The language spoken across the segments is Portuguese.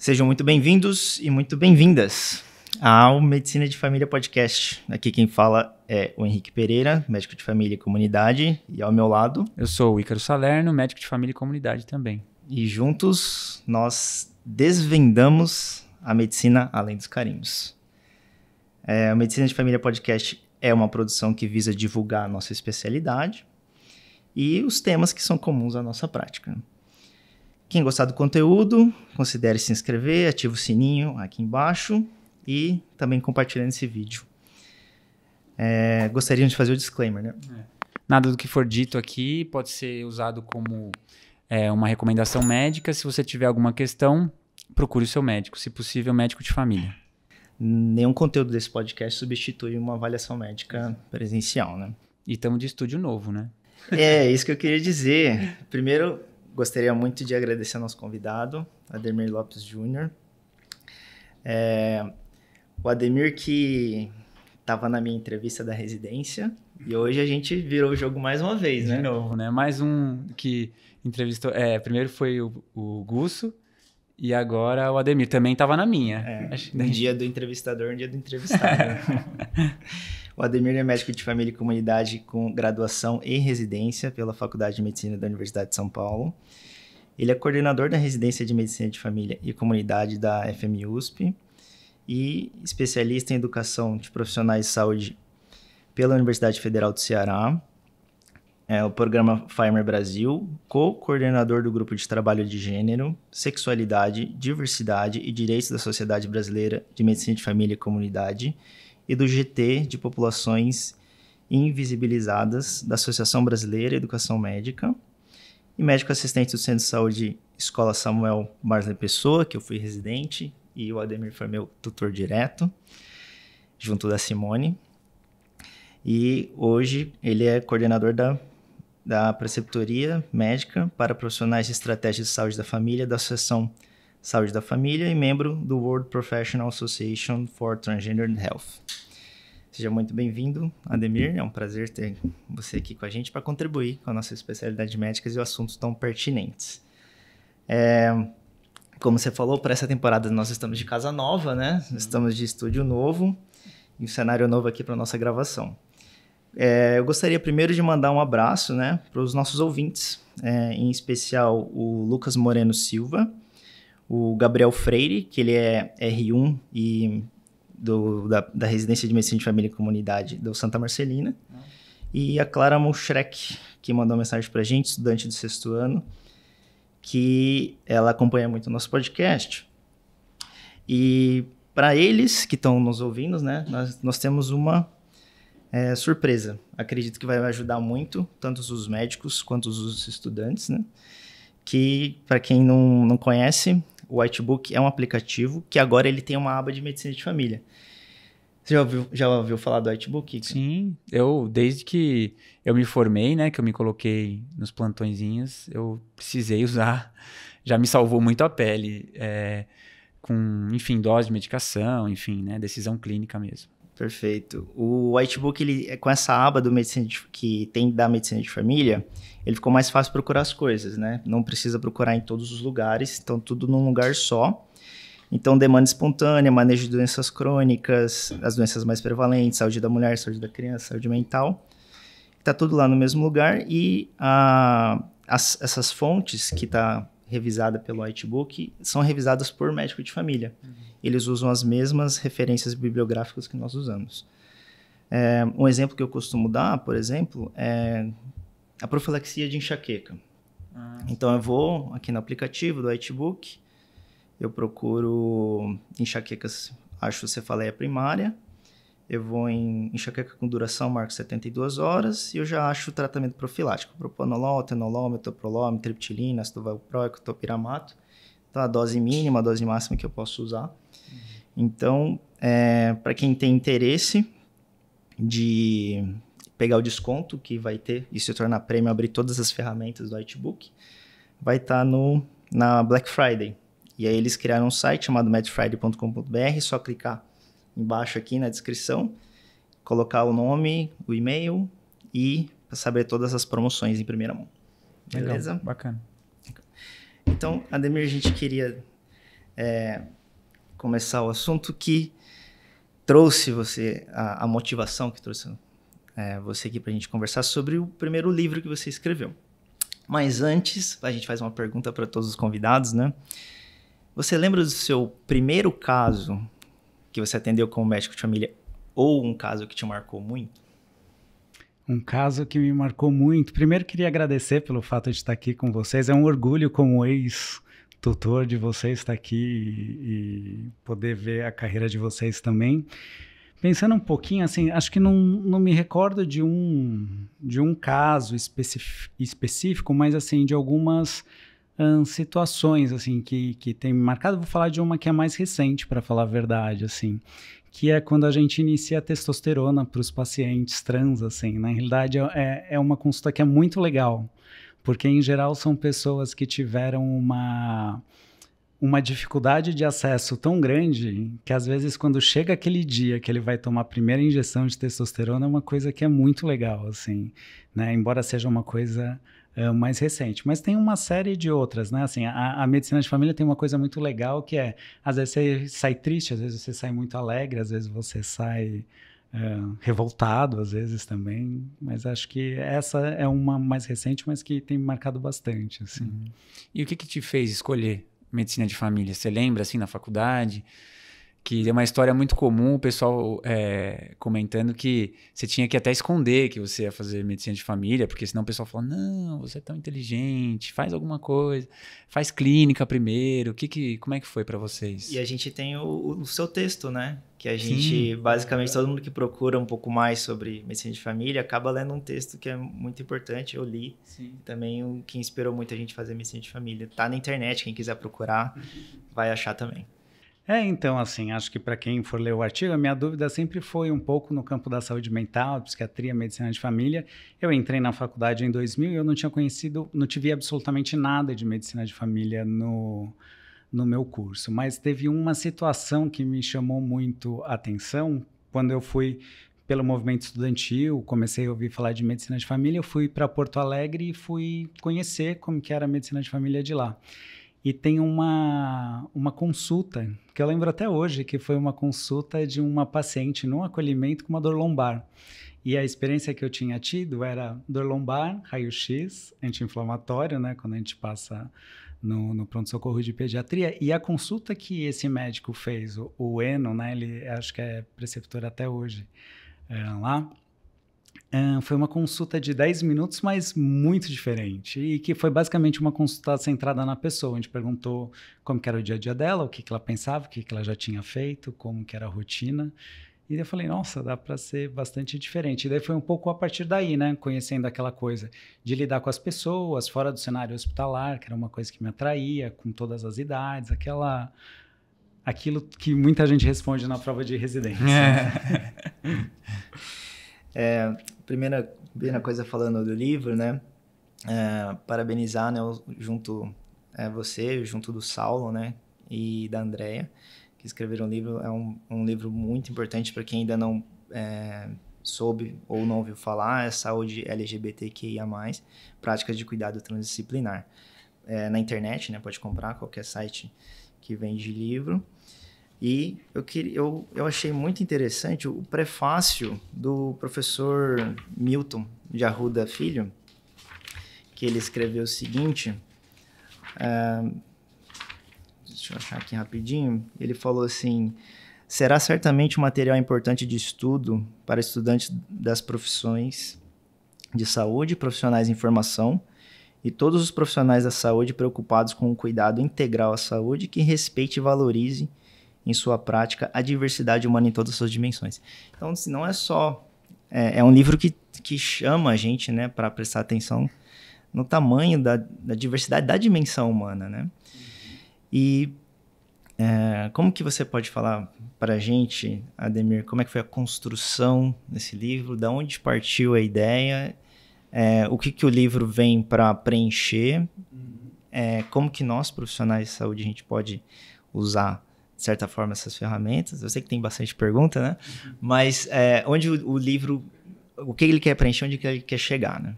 Sejam muito bem-vindos e muito bem-vindas ao Medicina de Família Podcast. Aqui quem fala é o Henrique Pereira, médico de família e comunidade, e ao meu lado... Eu sou o Ícaro Salerno, médico de família e comunidade também. E juntos nós desvendamos a medicina além dos carimbos. A Medicina de Família Podcast é uma produção que visa divulgar a nossa especialidade e os temas que são comuns à nossa prática. Quem gostar do conteúdo, considere se inscrever, ative o sininho aqui embaixo e também compartilhando esse vídeo. Gostaríamos de fazer o disclaimer, né? Nada do que for dito aqui pode ser usado como uma recomendação médica. Se você tiver alguma questão, procure o seu médico, se possível, médico de família. Nenhum conteúdo desse podcast substitui uma avaliação médica presencial, né? E estamos de estúdio novo, né? É, isso que eu queria dizer. Primeiro, gostaria muito de agradecer ao nosso convidado, Ademir Lopes Jr. O Ademir que estava na minha entrevista da residência e hoje a gente virou o jogo mais uma vez, né? De novo, né? Mais um que entrevistou... primeiro foi o Gusso e agora o Ademir também estava na minha. Um dia do entrevistador, um dia do entrevistado. O Ademir é médico de família e comunidade com graduação e residência pela Faculdade de Medicina da Universidade de São Paulo. Ele é coordenador da residência de Medicina de Família e Comunidade da FMUSP e especialista em educação de profissionais de saúde pela Universidade Federal do Ceará. É o programa Farmer Brasil, co-coordenador do Grupo de Trabalho de Gênero, Sexualidade, Diversidade e Direitos da Sociedade Brasileira de Medicina de Família e Comunidade e do GT de Populações Invisibilizadas da Associação Brasileira de Educação Médica e médico assistente do Centro de Saúde Escola Samuel Marley Pessoa, que eu fui residente, e o Ademir foi meu tutor direto, junto da Simone. E hoje ele é coordenador da Preceptoria Médica para Profissionais de Estratégia de Saúde da Família da Associação Saúde da Família e membro do World Professional Association for Transgender Health. Seja muito bem-vindo, Ademir. É um prazer ter você aqui com a gente para contribuir com a nossa especialidade médica e assuntos tão pertinentes. Como você falou, para essa temporada nós estamos de casa nova, né? Estamos de estúdio novo e um cenário novo aqui para a nossa gravação. Eu gostaria primeiro de mandar um abraço, né, para os nossos ouvintes, em especial o Lucas Moreno Silva, o Gabriel Freire, que ele é R1 e da Residência de Medicina de Família e Comunidade do Santa Marcelina, e a Clara Mulchrek, que mandou uma mensagem para a gente, estudante do 6º ano, que ela acompanha muito o nosso podcast. E para eles que estão nos ouvindo, né, nós temos uma surpresa. Acredito que vai ajudar muito, tanto os médicos quanto os estudantes, né? Que, para quem não conhece, o Whitebook é um aplicativo que agora ele tem uma aba de medicina de família. Você já ouviu falar do Whitebook? Sim, desde que eu me formei, né, que eu me coloquei nos plantõezinhos, eu precisei usar, já me salvou muito a pele, com, enfim, dose de medicação, enfim, né, decisão clínica mesmo. Perfeito. O Whitebook, ele, com essa aba que tem da medicina de família, ele ficou mais fácil procurar as coisas, né? Não precisa procurar em todos os lugares, então tudo num lugar só. Então, demanda espontânea, manejo de doenças crônicas, as doenças mais prevalentes, saúde da mulher, saúde da criança, saúde mental. Está tudo lá no mesmo lugar e essas fontes que está revisada pelo Whitebook são revisadas por médico de família. Eles usam as mesmas referências bibliográficas que nós usamos. Um exemplo que eu costumo dar, por exemplo, é a profilaxia de enxaqueca. Então, eu vou aqui no aplicativo do Whitebook, eu procuro enxaquecas, acho cefaleia primária, eu vou em enxaqueca com duração, marco 72 horas, e eu já acho o tratamento profilático, propanolol, atenolol, metoprolol, triptilina, ácido valproico, topiramato. Então, a dose mínima, a dose máxima que eu posso usar. Então, para quem tem interesse de pegar o desconto que vai ter e se tornar prêmio, abrir todas as ferramentas do Whitebook, vai estar na Black Friday. E aí eles criaram um site chamado medfriday.com.br, só clicar embaixo aqui na descrição, colocar o nome, o e-mail e saber todas as promoções em primeira mão. Beleza? Legal, bacana. Então, Ademir, a gente queria começar o assunto que trouxe você, a motivação que trouxe você aqui para a gente conversar sobre o primeiro livro que você escreveu. Mas antes, a gente faz uma pergunta para todos os convidados, né? Você lembra do seu primeiro caso que você atendeu como médico de família ou um caso que te marcou muito? Um caso que me marcou muito. Primeiro, queria agradecer pelo fato de estar aqui com vocês. É um orgulho como ex-tutor de vocês estar aqui e poder ver a carreira de vocês também. Pensando um pouquinho, assim, acho que não me recordo de um caso específico, mas, assim, de algumas situações, assim, que tem me marcado. Vou falar de uma que é mais recente, para falar a verdade, assim, que é quando a gente inicia a testosterona para os pacientes trans, assim. Na realidade, é uma consulta que é muito legal, porque, em geral, são pessoas que tiveram uma dificuldade de acesso tão grande que, às vezes, quando chega aquele dia que ele vai tomar a primeira injeção de testosterona, é uma coisa que é muito legal, assim, né? Embora seja uma coisa mais recente. Mas tem uma série de outras, né? Assim, a medicina de família tem uma coisa muito legal que é, às vezes você sai triste, às vezes você sai muito alegre, às vezes você sai revoltado, às vezes também. Mas acho que essa é uma mais recente, mas que tem me marcado bastante, assim. E o que te fez escolher medicina de família? Você lembra, assim, na faculdade? Que é uma história muito comum, o pessoal comentando que você tinha que até esconder que você ia fazer medicina de família, porque senão o pessoal fala, não, você é tão inteligente, faz alguma coisa, faz clínica primeiro. Como é que foi para vocês? E a gente tem o seu texto, né? Que a gente, basicamente, todo mundo que procura um pouco mais sobre medicina de família acaba lendo um texto que é muito importante. Eu li. Sim. Também o que inspirou muito a gente a fazer medicina de família. Tá na internet, quem quiser procurar vai achar também. Então, assim, acho que para quem for ler o artigo, a minha dúvida sempre foi um pouco no campo da saúde mental, psiquiatria, medicina de família. Eu entrei na faculdade em 2000 e eu não tive absolutamente nada de medicina de família no meu curso. Mas teve uma situação que me chamou muito a atenção. Quando eu fui pelo movimento estudantil, comecei a ouvir falar de medicina de família, eu fui para Porto Alegre e fui conhecer como que era a medicina de família de lá. E tem uma consulta, que eu lembro até hoje, que foi uma consulta de uma paciente num acolhimento com uma dor lombar. E a experiência que eu tinha tido era dor lombar, raio-x, anti-inflamatório, né, quando a gente passa no pronto-socorro de pediatria. E a consulta que esse médico fez, o Eno, né, ele acho que é preceptor até hoje lá, foi uma consulta de 10 minutos, mas muito diferente. E que foi basicamente uma consulta centrada na pessoa. A gente perguntou como que era o dia a dia dela, o que ela pensava, o que ela já tinha feito, como que era a rotina. E daí eu falei, nossa, dá para ser bastante diferente. E daí foi um pouco a partir daí, né? Conhecendo aquela coisa de lidar com as pessoas, fora do cenário hospitalar, que era uma coisa que me atraía, com todas as idades, aquilo que muita gente responde na prova de residência. Primeira coisa falando do livro, né? Parabenizar, né? Você, junto do Saulo, né? E da Andrea, que escreveram o livro. É um livro muito importante para quem ainda não soube ou não ouviu falar. É Saúde LGBTQIA+, Práticas de Cuidado Transdisciplinar. Na internet, né? Pode comprar qualquer site que vende livro. E eu achei muito interessante o prefácio do professor Milton de Arruda Filho, que ele escreveu o seguinte, deixa eu achar aqui rapidinho, ele falou assim, será certamente um material importante de estudo para estudantes das profissões de saúde, profissionais em formação e todos os profissionais da saúde preocupados com o cuidado integral à saúde que respeite e valorize em sua prática a diversidade humana em todas as suas dimensões. Então, assim, não é só... É um livro que chama a gente, né, para prestar atenção no tamanho da diversidade da dimensão humana, né? E como que você pode falar para a gente, Ademir, como é que foi a construção desse livro, da onde partiu a ideia, o que o livro vem para preencher, como que nós, profissionais de saúde, a gente pode usar de certa forma, essas ferramentas. Eu sei que tem bastante pergunta, né? Mas onde o livro... O que ele quer preencher, onde ele quer chegar, né?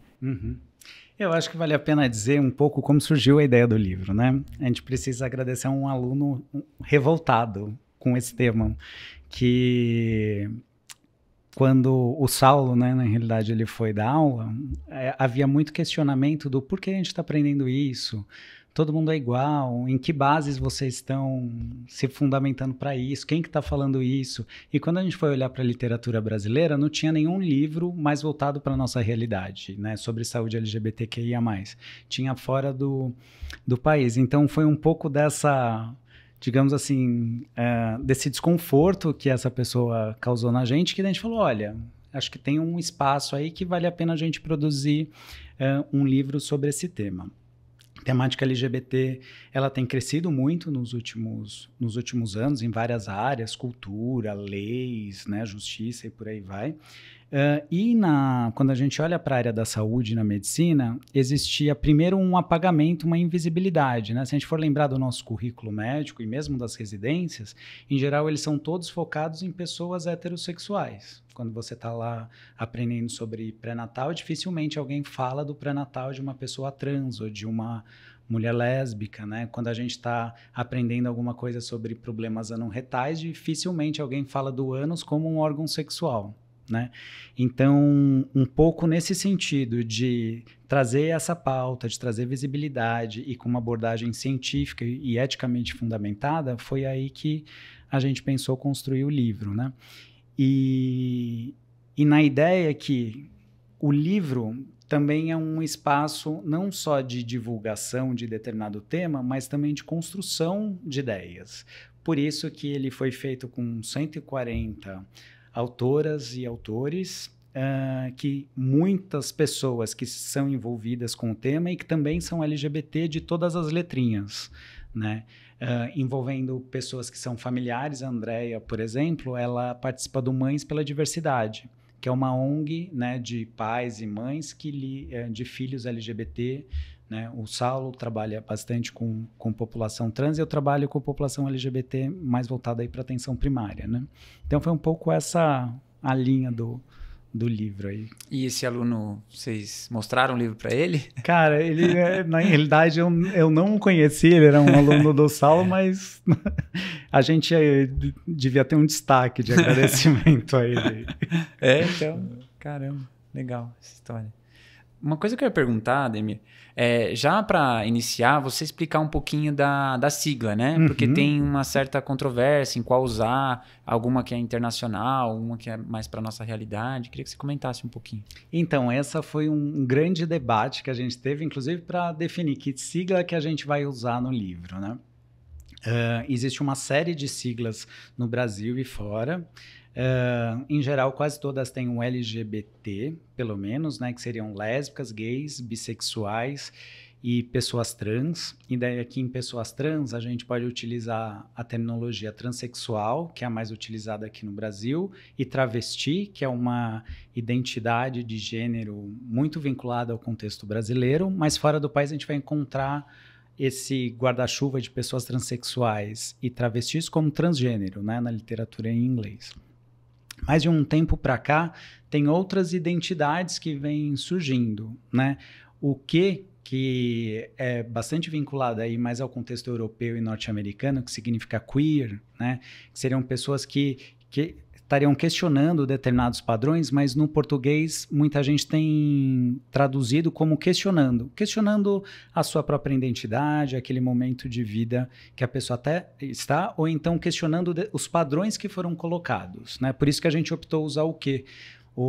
Eu acho que vale a pena dizer um pouco como surgiu a ideia do livro, né? A gente precisa agradecer a um aluno revoltado com esse tema, que quando o Saulo, né, na realidade ele foi dar aula, havia muito questionamento do por que a gente está aprendendo isso, todo mundo é igual, em que bases vocês estão se fundamentando para isso, quem que está falando isso? E quando a gente foi olhar para a literatura brasileira, não tinha nenhum livro mais voltado para a nossa realidade, né, sobre saúde LGBTQIA+. Tinha fora do país. Então foi um pouco dessa, digamos assim, desse desconforto que essa pessoa causou na gente, que a gente falou, olha, acho que tem um espaço aí que vale a pena a gente produzir um livro sobre esse tema. A temática LGBT, ela tem crescido muito nos últimos anos, em várias áreas, cultura, leis, né, justiça e por aí vai. Quando a gente olha para a área da saúde na medicina, existia primeiro um apagamento, uma invisibilidade, né? Se a gente for lembrar do nosso currículo médico e mesmo das residências, em geral eles são todos focados em pessoas heterossexuais. Quando você está lá aprendendo sobre pré-natal, dificilmente alguém fala do pré-natal de uma pessoa trans ou de uma mulher lésbica, né? Quando a gente está aprendendo alguma coisa sobre problemas anorretais, dificilmente alguém fala do ânus como um órgão sexual, né? Então, um pouco nesse sentido de trazer essa pauta, de trazer visibilidade e com uma abordagem científica e eticamente fundamentada, foi aí que a gente pensou construir o livro, né? E na ideia que o livro também é um espaço não só de divulgação de determinado tema, mas também de construção de ideias. Por isso que ele foi feito com 140 autoras e autores, que muitas pessoas que são envolvidas com o tema e que também são LGBT de todas as letrinhas, né? Envolvendo pessoas que são familiares. A Andrea, por exemplo, ela participa do Mães pela Diversidade, que é uma ONG, né, de pais e mães de filhos LGBT, né? O Saulo trabalha bastante com população trans e eu trabalho com população LGBT mais voltada para atenção primária, né? Então foi um pouco essa a linha do livro aí. E esse aluno, vocês mostraram o livro para ele? Cara, ele, na realidade, eu não o conheci, ele era um aluno do Saulo, mas a gente devia ter um destaque de agradecimento a ele. Então, caramba, legal essa história. Uma coisa que eu ia perguntar, Ademir, já para iniciar, você explicar um pouquinho da sigla, né? Uhum. Porque tem uma certa controvérsia em qual usar, alguma que é internacional, uma que é mais para nossa realidade. Queria que você comentasse um pouquinho. Então, essa foi um grande debate que a gente teve, inclusive para definir que sigla que a gente vai usar no livro, né? Existe uma série de siglas no Brasil e fora. Em geral, quase todas têm um LGBT, pelo menos, né, que seriam lésbicas, gays, bissexuais e pessoas trans. E daí aqui em pessoas trans a gente pode utilizar a terminologia transexual, que é a mais utilizada aqui no Brasil, e travesti, que é uma identidade de gênero muito vinculada ao contexto brasileiro, mas fora do país a gente vai encontrar esse guarda-chuva de pessoas transexuais e travestis como transgênero, né, na literatura em inglês. Mas de um tempo para cá, tem outras identidades que vêm surgindo, né? O que é bastante vinculado aí mais ao contexto europeu e norte-americano, que significa queer, né? Que seriam pessoas que estariam questionando determinados padrões, mas no português muita gente tem traduzido como questionando a sua própria identidade, aquele momento de vida que a pessoa até está, ou então questionando os padrões que foram colocados, né? Por isso que a gente optou usar o quê?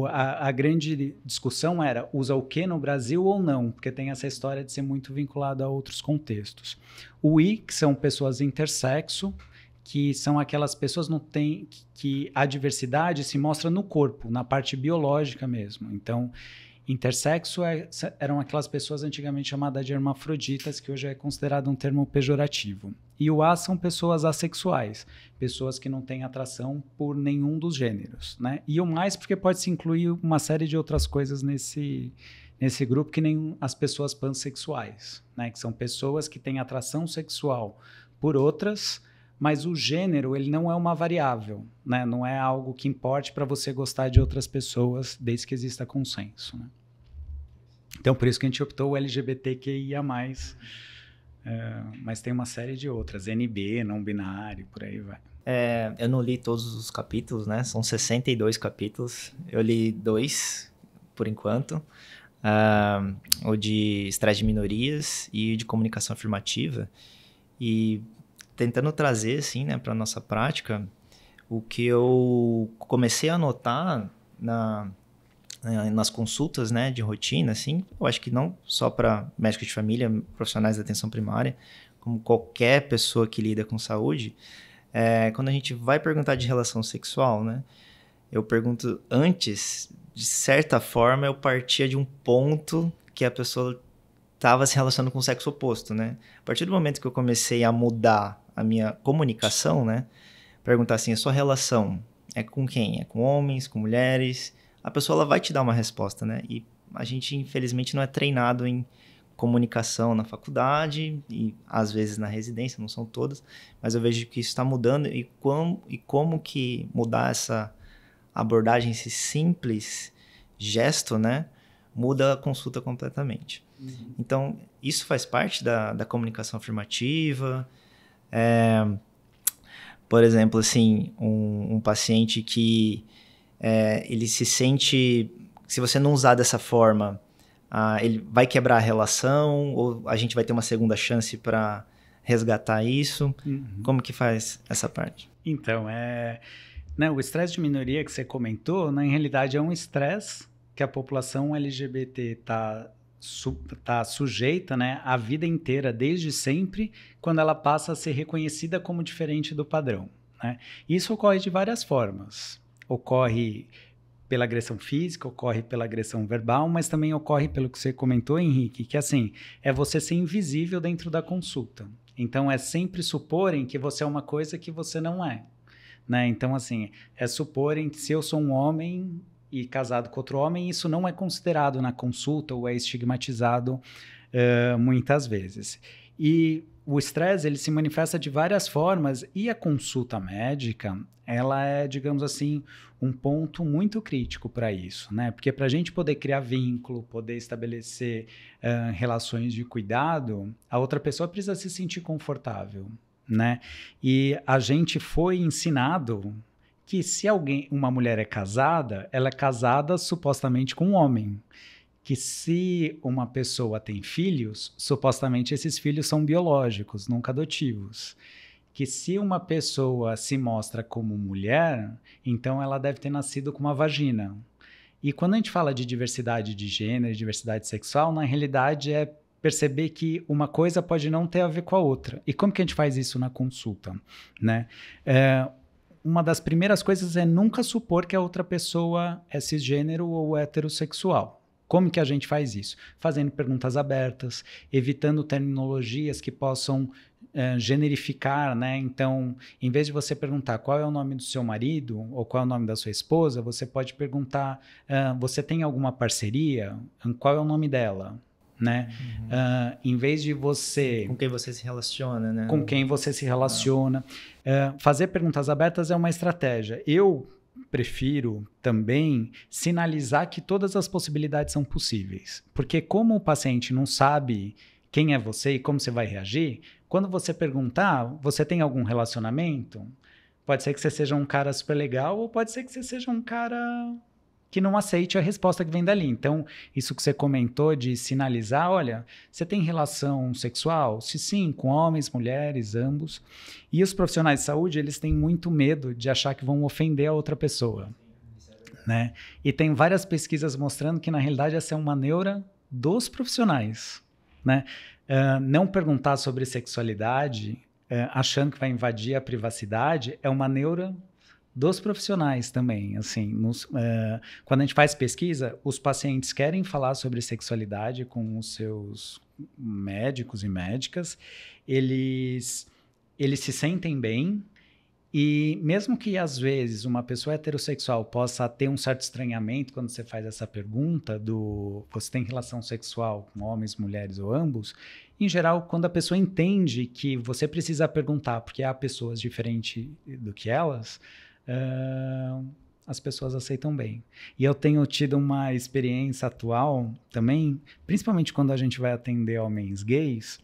A grande discussão era, usa o quê no Brasil ou não? Porque tem essa história de ser muito vinculado a outros contextos. O I, que são pessoas intersexo, que são aquelas pessoas que a diversidade se mostra no corpo, na parte biológica mesmo. Então, intersexo eram aquelas pessoas antigamente chamadas de hermafroditas, que hoje é considerado um termo pejorativo. E o A são pessoas assexuais, pessoas que não têm atração por nenhum dos gêneros, né? E o mais porque pode-se incluir uma série de outras coisas nesse grupo, que nem as pessoas pansexuais, né? Que são pessoas que têm atração sexual por outras, mas o gênero, ele não é uma variável, né? Não é algo que importe para você gostar de outras pessoas, desde que exista consenso, né? Então, por isso que a gente optou o LGBTQIA+. Mas tem uma série de outras, NB, não binário, por aí vai. Eu não li todos os capítulos, né? São 62 capítulos. Eu li 2, por enquanto. O de estresse de minorias e de comunicação afirmativa. E tentando trazer, assim, né, para nossa prática, o que eu comecei a notar nas consultas, né, de rotina, assim, eu acho que não só para médicos de família, profissionais da atenção primária, como qualquer pessoa que lida com saúde, quando a gente vai perguntar de relação sexual, né, eu pergunto antes, de certa forma, eu partia de um ponto que a pessoa estava se relacionando com o sexo oposto, né? A partir do momento que eu comecei a mudar a minha comunicação, né, perguntar assim, a sua relação é com quem? É com homens, com mulheres? A pessoa ela vai te dar uma resposta, né? E a gente, infelizmente, não é treinado em comunicação na faculdade e, às vezes, na residência, não são todas, mas eu vejo que isso está mudando e como que mudar essa abordagem, esse simples gesto, né? Muda a consulta completamente. Uhum. Então, isso faz parte da comunicação afirmativa. Por exemplo, assim, um paciente que ele se sente... Se você não usar dessa forma, ele vai quebrar a relação ou a gente vai ter uma segunda chance para resgatar isso? Uhum. Como que faz essa parte? Então, o estresse de minoria que você comentou, na realidade, é um estresse que a população LGBT está sujeita, né, a vida inteira, desde sempre, quando ela passa a ser reconhecida como diferente do padrão, né? Isso ocorre de várias formas. Ocorre pela agressão física, ocorre pela agressão verbal, mas também ocorre pelo que você comentou, Henrique, que assim, é você ser invisível dentro da consulta. Então, é sempre suporem que você é uma coisa que você não é, né? Então, assim, é suporem que se eu sou um homem e casado com outro homem, isso não é considerado na consulta ou é estigmatizado muitas vezes. E o estresse, ele se manifesta de várias formas e a consulta médica, ela é, digamos assim, um ponto muito crítico para isso, né? Porque para a gente poder criar vínculo, poder estabelecer relações de cuidado, a outra pessoa precisa se sentir confortável, né? E a gente foi ensinado que se uma mulher é casada, ela é casada supostamente com um homem. Que se uma pessoa tem filhos, supostamente esses filhos são biológicos, nunca adotivos. Que se uma pessoa se mostra como mulher, então ela deve ter nascido com uma vagina. E quando a gente fala de diversidade de gênero, diversidade sexual, na realidade é perceber que uma coisa pode não ter a ver com a outra. E como que a gente faz isso na consulta, né? Uma das primeiras coisas é nunca supor que a outra pessoa é cisgênero ou heterossexual. Como que a gente faz isso? Fazendo perguntas abertas, evitando terminologias que possam generificar, né? Então, em vez de você perguntar qual é o nome do seu marido ou qual é o nome da sua esposa, você pode perguntar, você tem alguma parceria? Qual é o nome dela? Né? Uhum. Em vez de você... Com quem você se relaciona, né? Com quem você se relaciona. Fazer perguntas abertas é uma estratégia. Eu prefiro também sinalizar que todas as possibilidades são possíveis. Porque como o paciente não sabe quem é você e como você vai reagir, quando você perguntar, você tem algum relacionamento? Pode ser que você seja um cara super legal ou pode ser que você seja um cara que não aceite a resposta que vem dali. Então, isso que você comentou de sinalizar, olha, você tem relação sexual? Se sim, com homens, mulheres, ambos. E os profissionais de saúde, eles têm muito medo de achar que vão ofender a outra pessoa, né? E tem várias pesquisas mostrando que, na realidade, essa é uma neura dos profissionais, né? Não perguntar sobre sexualidade, achando que vai invadir a privacidade, é uma neura dos profissionais também, assim, quando a gente faz pesquisa, os pacientes querem falar sobre sexualidade com os seus médicos e médicas, eles se sentem bem e mesmo que às vezes uma pessoa heterossexual possa ter um certo estranhamento quando você faz essa pergunta você tem relação sexual com homens, mulheres ou ambos, em geral, quando a pessoa entende que você precisa perguntar porque há pessoas diferentes do que elas, as pessoas aceitam bem. E eu tenho tido uma experiência atual também, principalmente quando a gente vai atender homens gays,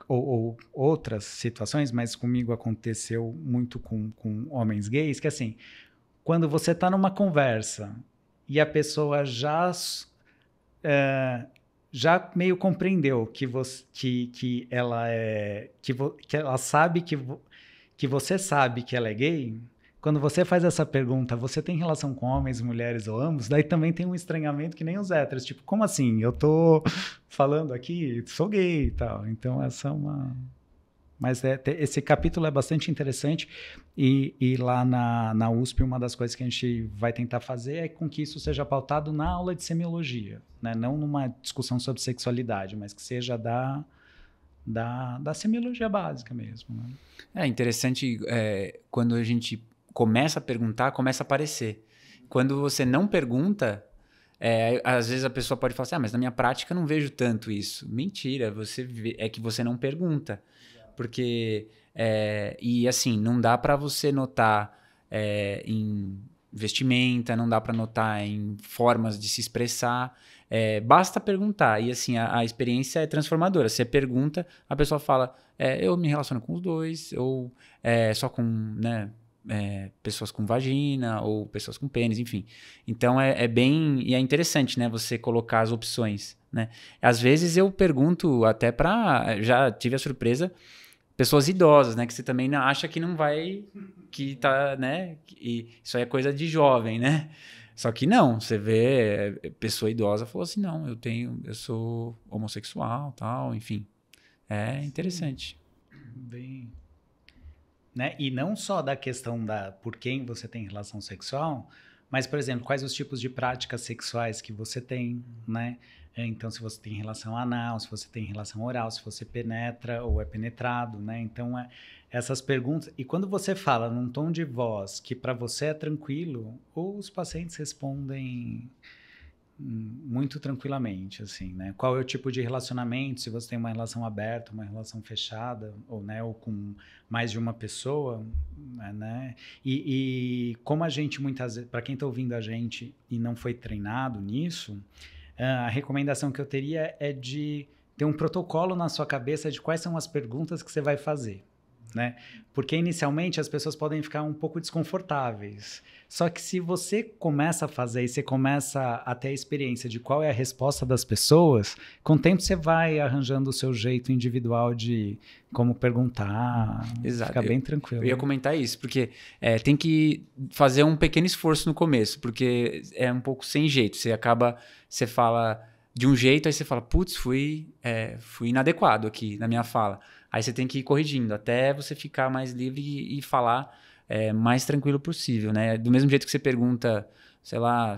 ou outras situações, mas comigo aconteceu muito com homens gays, que assim, quando você está numa conversa e a pessoa já meio compreendeu que ela sabe que você sabe que ela é gay, quando você faz essa pergunta, você tem relação com homens, mulheres ou ambos? Daí também tem um estranhamento que nem os héteros, tipo, como assim? Eu tô falando aqui, sou gay e tal. Então essa é uma... Mas esse capítulo é bastante interessante e lá na USP uma das coisas que a gente vai tentar fazer é com que isso seja pautado na aula de semiologia, né? Não numa discussão sobre sexualidade, mas que seja da semiologia básica mesmo. Né? É interessante quando a gente começa a perguntar, começa a aparecer. Quando você não pergunta, às vezes a pessoa pode falar assim, mas na minha prática eu não vejo tanto isso. Mentira, é que você não pergunta. Porque, e assim, não dá para você notar em vestimenta, não dá para notar em formas de se expressar, basta perguntar. E assim, a experiência é transformadora. Você pergunta, a pessoa fala, eu me relaciono com os dois, ou só com, né, pessoas com vagina, ou pessoas com pênis, enfim. Então é bem, e é interessante, né, você colocar as opções, né? Às vezes eu pergunto até já tive a surpresa, pessoas idosas, né? Que você também acha que não vai... Que tá, né? E isso aí é coisa de jovem, né? Só que não. Você vê pessoa idosa falou assim, não, eu sou homossexual, tal, enfim. É interessante. Bem... Né? E não só da questão por quem você tem relação sexual, mas, por exemplo, quais os tipos de práticas sexuais que você tem, né? Então, se você tem relação anal, se você tem relação oral, se você penetra ou é penetrado, né? Então, essas perguntas... E quando você fala num tom de voz que para você é tranquilo, os pacientes respondem muito tranquilamente, assim, né? Qual é o tipo de relacionamento, se você tem uma relação aberta, uma relação fechada, ou, né, ou com mais de uma pessoa, né? E como a gente muitas vezes, para quem está ouvindo a gente e não foi treinado nisso, a recomendação que eu teria é de ter um protocolo na sua cabeça de quais são as perguntas que você vai fazer, né? Porque inicialmente as pessoas podem ficar um pouco desconfortáveis. Só que se você começa a fazer e você começa a ter a experiência de qual é a resposta das pessoas, com o tempo você vai arranjando o seu jeito individual de como perguntar. Exato. Fica bem tranquilo. Eu ia comentar isso, porque tem que fazer um pequeno esforço no começo, porque é um pouco sem jeito. Você fala de um jeito, aí você fala, putz, fui inadequado aqui na minha fala. Aí você tem que ir corrigindo até você ficar mais livre e falar mais tranquilo possível, né? Do mesmo jeito que você pergunta, sei lá,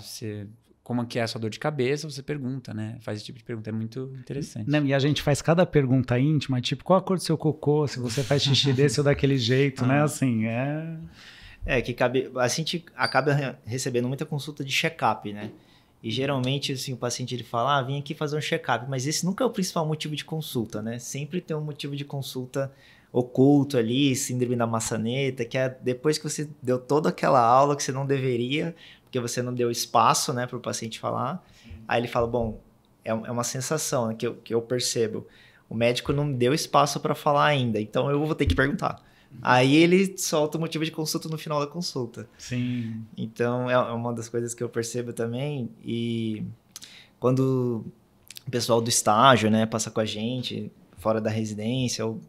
como que é a sua dor de cabeça, você pergunta, né? Faz esse tipo de pergunta, é muito interessante. Não, e a gente faz cada pergunta íntima, tipo, qual a cor do seu cocô, se você faz xixi desse ou daquele jeito, né? Assim, que a gente acaba recebendo muita consulta de check-up, né? E geralmente, assim, o paciente ele fala, vim aqui fazer um check-up, mas esse nunca é o principal motivo de consulta, né? Sempre tem um motivo de consulta oculto ali, síndrome da maçaneta, que é depois que você deu toda aquela aula que você não deveria, porque você não deu espaço, né, para o paciente falar. Aí ele fala, bom, é uma sensação, né, que eu percebo. O médico não deu espaço para falar ainda, então eu vou ter que perguntar. Aí ele solta o motivo de consulta no final da consulta. Sim. Então, é uma das coisas que eu percebo também. E quando o pessoal do estágio, né, passa com a gente, fora da residência, ou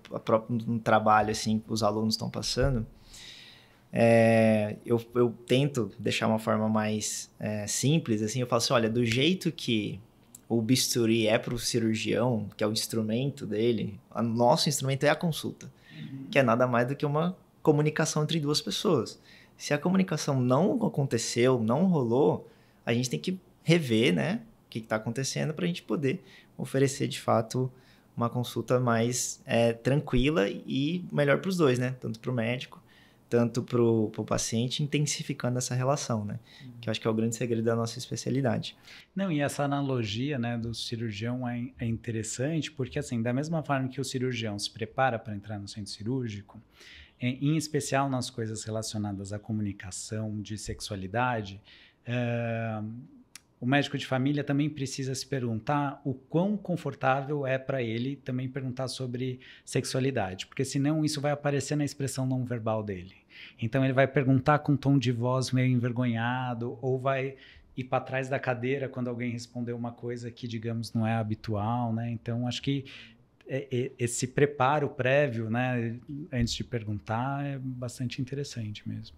no trabalho, assim, que os alunos estão passando, eu tento deixar uma forma mais simples, assim, eu falo assim, olha, do jeito que o bisturi é para o cirurgião, que é o instrumento dele, o nosso instrumento é a consulta. Que é nada mais do que uma comunicação entre duas pessoas. Se a comunicação não aconteceu, não rolou, a gente tem que rever, né, o que está acontecendo para a gente poder oferecer, de fato, uma consulta mais tranquila e melhor para os dois, né? Tanto para o médico, tanto para o paciente, intensificando essa relação, né? Que eu acho que é o grande segredo da nossa especialidade. Não, e essa analogia, né, do cirurgião é interessante, porque assim, da mesma forma que o cirurgião se prepara para entrar no centro cirúrgico, em especial nas coisas relacionadas à comunicação, de sexualidade, o médico de família também precisa se perguntar o quão confortável é para ele também perguntar sobre sexualidade, porque senão isso vai aparecer na expressão não verbal dele. Então ele vai perguntar com um tom de voz meio envergonhado, ou vai ir para trás da cadeira quando alguém respondeu uma coisa que, digamos, não é habitual, né? Então acho que esse preparo prévio, né, antes de perguntar, é bastante interessante mesmo.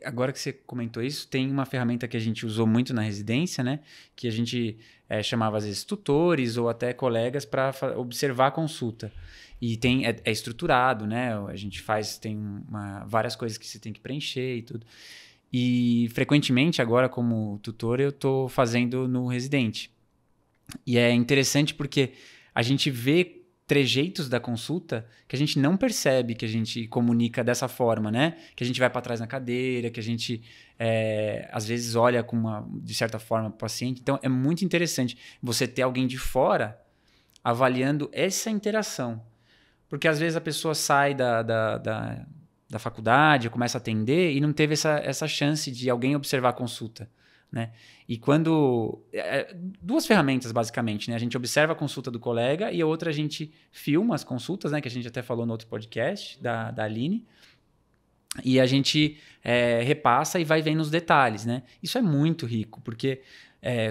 Agora que você comentou isso, tem uma ferramenta que a gente usou muito na residência, né, que a gente chamava às vezes tutores ou até colegas para observar a consulta. E é estruturado, né, a gente tem várias coisas que você tem que preencher e tudo. E frequentemente agora como tutor eu estou fazendo no residente. E é interessante porque a gente vê trejeitos da consulta que a gente não percebe que a gente comunica dessa forma, né? Que a gente vai para trás na cadeira, que a gente às vezes olha de certa forma para o paciente. Então é muito interessante você ter alguém de fora avaliando essa interação. Porque às vezes a pessoa sai da faculdade, começa a atender e não teve essa chance de alguém observar a consulta. Né? E quando... duas ferramentas, basicamente. Né? A gente observa a consulta do colega e a outra a gente filma as consultas, né? Que a gente até falou no outro podcast, da Aline. E a gente repassa e vai vendo os detalhes. Né? Isso é muito rico, porque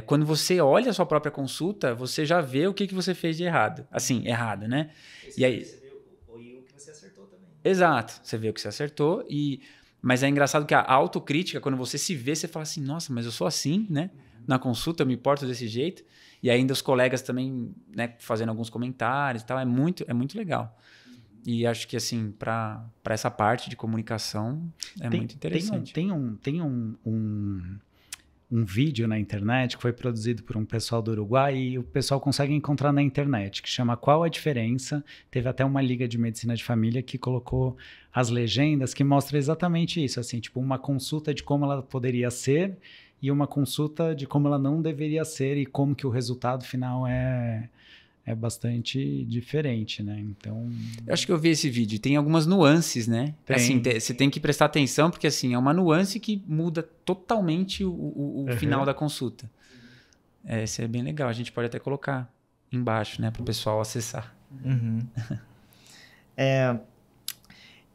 quando você olha a sua própria consulta, você já vê o que você fez de errado. Assim, errado, né? E aí, você vê o que você acertou também. Exato. Você vê o que você acertou Mas é engraçado que a autocrítica, quando você se vê, você fala assim, nossa, mas eu sou assim, né? Na consulta eu me porto desse jeito. E ainda os colegas também, né, fazendo alguns comentários e tal. É muito legal. E acho que, assim, para essa parte de comunicação, muito interessante. Tem um vídeo na internet que foi produzido por um pessoal do Uruguai e o pessoal consegue encontrar na internet, que chama Qual a Diferença? Teve até uma Liga de Medicina de Família que colocou as legendas que mostra exatamente isso, assim, tipo uma consulta de como ela poderia ser e uma consulta de como ela não deveria ser e como que o resultado final é bastante diferente, né? Então... Eu acho que eu vi esse vídeo. Tem algumas nuances, né? Assim, você tem que prestar atenção, porque assim, é uma nuance que muda totalmente o final da consulta. Isso é bem legal. A gente pode até colocar embaixo, né? Para o pessoal acessar. Uhum.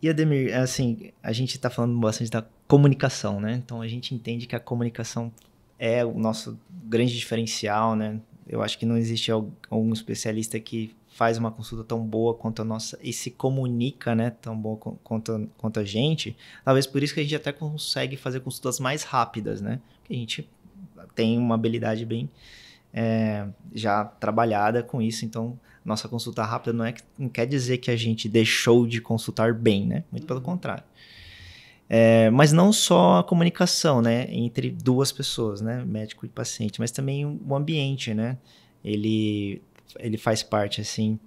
E Ademir, assim, a gente está falando bastante da comunicação, né? Então a gente entende que a comunicação é o nosso grande diferencial, né? Eu acho que não existe algum especialista que faz uma consulta tão boa quanto a nossa e se comunica, né, tão boa quanto a gente. Talvez por isso que a gente até consegue fazer consultas mais rápidas, né? Porque a gente tem uma habilidade bem já trabalhada com isso. Então, nossa consulta rápida não quer dizer que a gente deixou de consultar bem, né? Muito pelo contrário. Mas não só a comunicação, né, entre duas pessoas, né, médico e paciente, mas também o ambiente, né, ele faz parte, assim,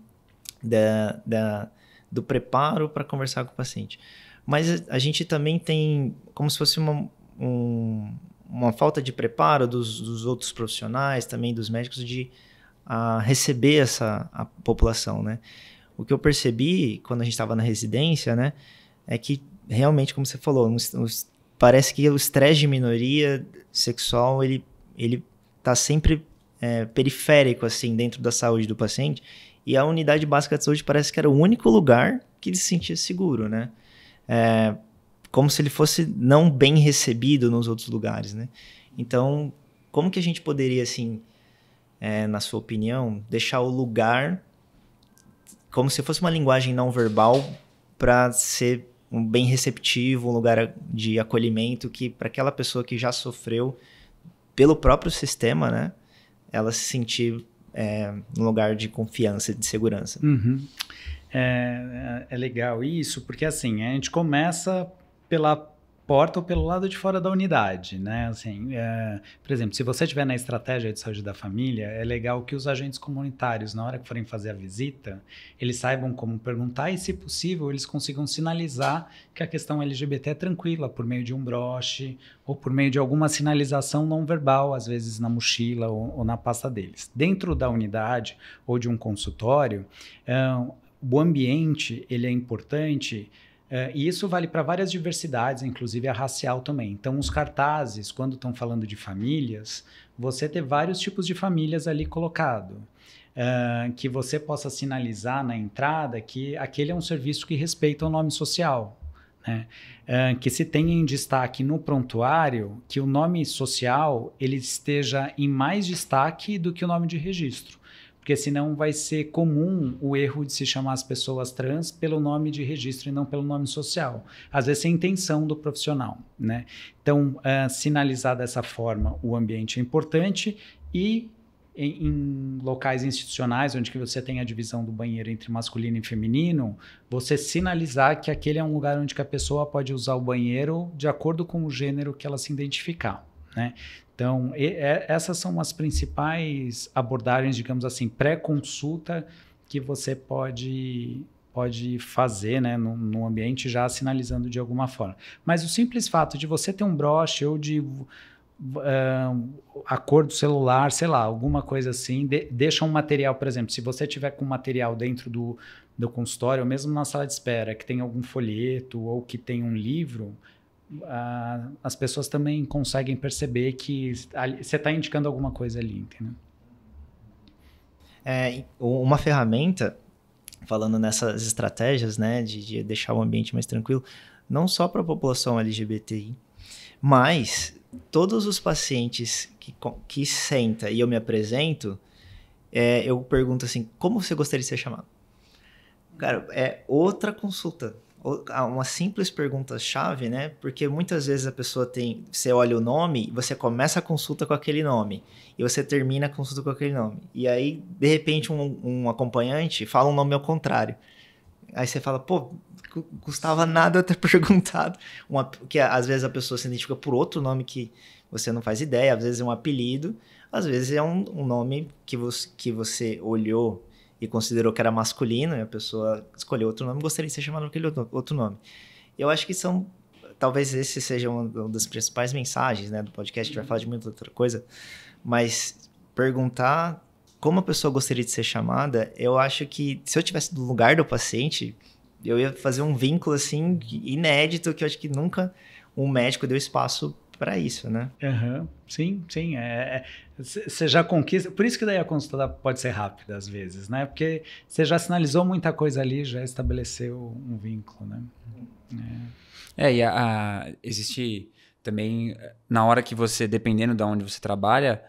do preparo para conversar com o paciente. Mas a gente também tem como se fosse uma falta de preparo dos outros profissionais, também dos médicos, de receber a população, né. O que eu percebi quando a gente estava na residência, né, é que realmente, como você falou, parece que o estresse de minoria sexual, ele tá sempre periférico, assim, dentro da saúde do paciente, e a unidade básica de saúde parece que era o único lugar que ele se sentia seguro, né? Como se ele fosse não bem recebido nos outros lugares, né? Então, como que a gente poderia, assim, na sua opinião, deixar o lugar como se fosse uma linguagem não verbal para ser bem receptivo, um lugar de acolhimento que para aquela pessoa que já sofreu pelo próprio sistema, né, ela se sentir num lugar de confiança e de segurança. Uhum. É legal isso, porque assim, a gente começa pela porta ou pelo lado de fora da unidade, né? Assim, por exemplo, se você estiver na estratégia de saúde da família, é legal que os agentes comunitários, na hora que forem fazer a visita, eles saibam como perguntar e, se possível, eles consigam sinalizar que a questão LGBT é tranquila, por meio de um broche ou por meio de alguma sinalização não verbal, às vezes na mochila ou na pasta deles. Dentro da unidade ou de um consultório, o ambiente ele é importante E isso vale para várias diversidades, inclusive a racial também. Então, os cartazes, quando estão falando de famílias, você ter vários tipos de famílias ali colocado. Que você possa sinalizar na entrada que aquele é um serviço que respeita o nome social. Né? Que se tenha em destaque no prontuário que o nome social ele esteja em mais destaque do que o nome de registro. Porque senão vai ser comum o erro de se chamar as pessoas trans pelo nome de registro e não pelo nome social. Às vezes é a intenção do profissional. Né? Então, sinalizar dessa forma o ambiente é importante e em locais institucionais, onde que você tem a divisão do banheiro entre masculino e feminino, você sinalizar que aquele é um lugar onde que a pessoa pode usar o banheiro de acordo com o gênero que ela se identificar. Né? Então, essas são as principais abordagens, digamos assim, pré-consulta que você pode fazer, né, no ambiente já sinalizando de alguma forma. Mas o simples fato de você ter um broche ou de a cor do celular, sei lá, alguma coisa assim, deixa um material, por exemplo, se você tiver com material dentro do consultório, ou mesmo na sala de espera, que tem algum folheto ou que tem um livro, as pessoas também conseguem perceber que você está indicando alguma coisa ali, entendeu? Uma ferramenta, falando nessas estratégias, né, de deixar o ambiente mais tranquilo, não só para a população LGBTI, mas todos os pacientes que senta e eu me apresento, eu pergunto assim, como você gostaria de ser chamado? Cara, é outra consulta. Uma simples pergunta-chave, né? Porque muitas vezes a pessoa você olha o nome, você começa a consulta com aquele nome, e você termina a consulta com aquele nome. E aí, de repente, um acompanhante fala um nome ao contrário. Aí você fala, pô, custava nada eu ter perguntado. Porque às vezes a pessoa se identifica por outro nome que você não faz ideia, às vezes é um apelido, às vezes é um nome que você olhou e considerou que era masculino, e a pessoa escolheu outro nome, gostaria de ser chamado por aquele outro nome. Eu acho que talvez esse seja uma das principais mensagens, né, do podcast, a gente vai falar de muita outra coisa, mas perguntar como a pessoa gostaria de ser chamada, eu acho que se eu estivesse no lugar do paciente, eu ia fazer um vínculo assim inédito, que eu acho que nunca um médico deu espaço para isso, né? Uhum. Sim. Você já conquista... Por isso que daí a consulta pode ser rápida, às vezes, né? Porque você já sinalizou muita coisa ali, já estabeleceu um vínculo, né? Existe também, na hora que você, dependendo de onde você trabalha,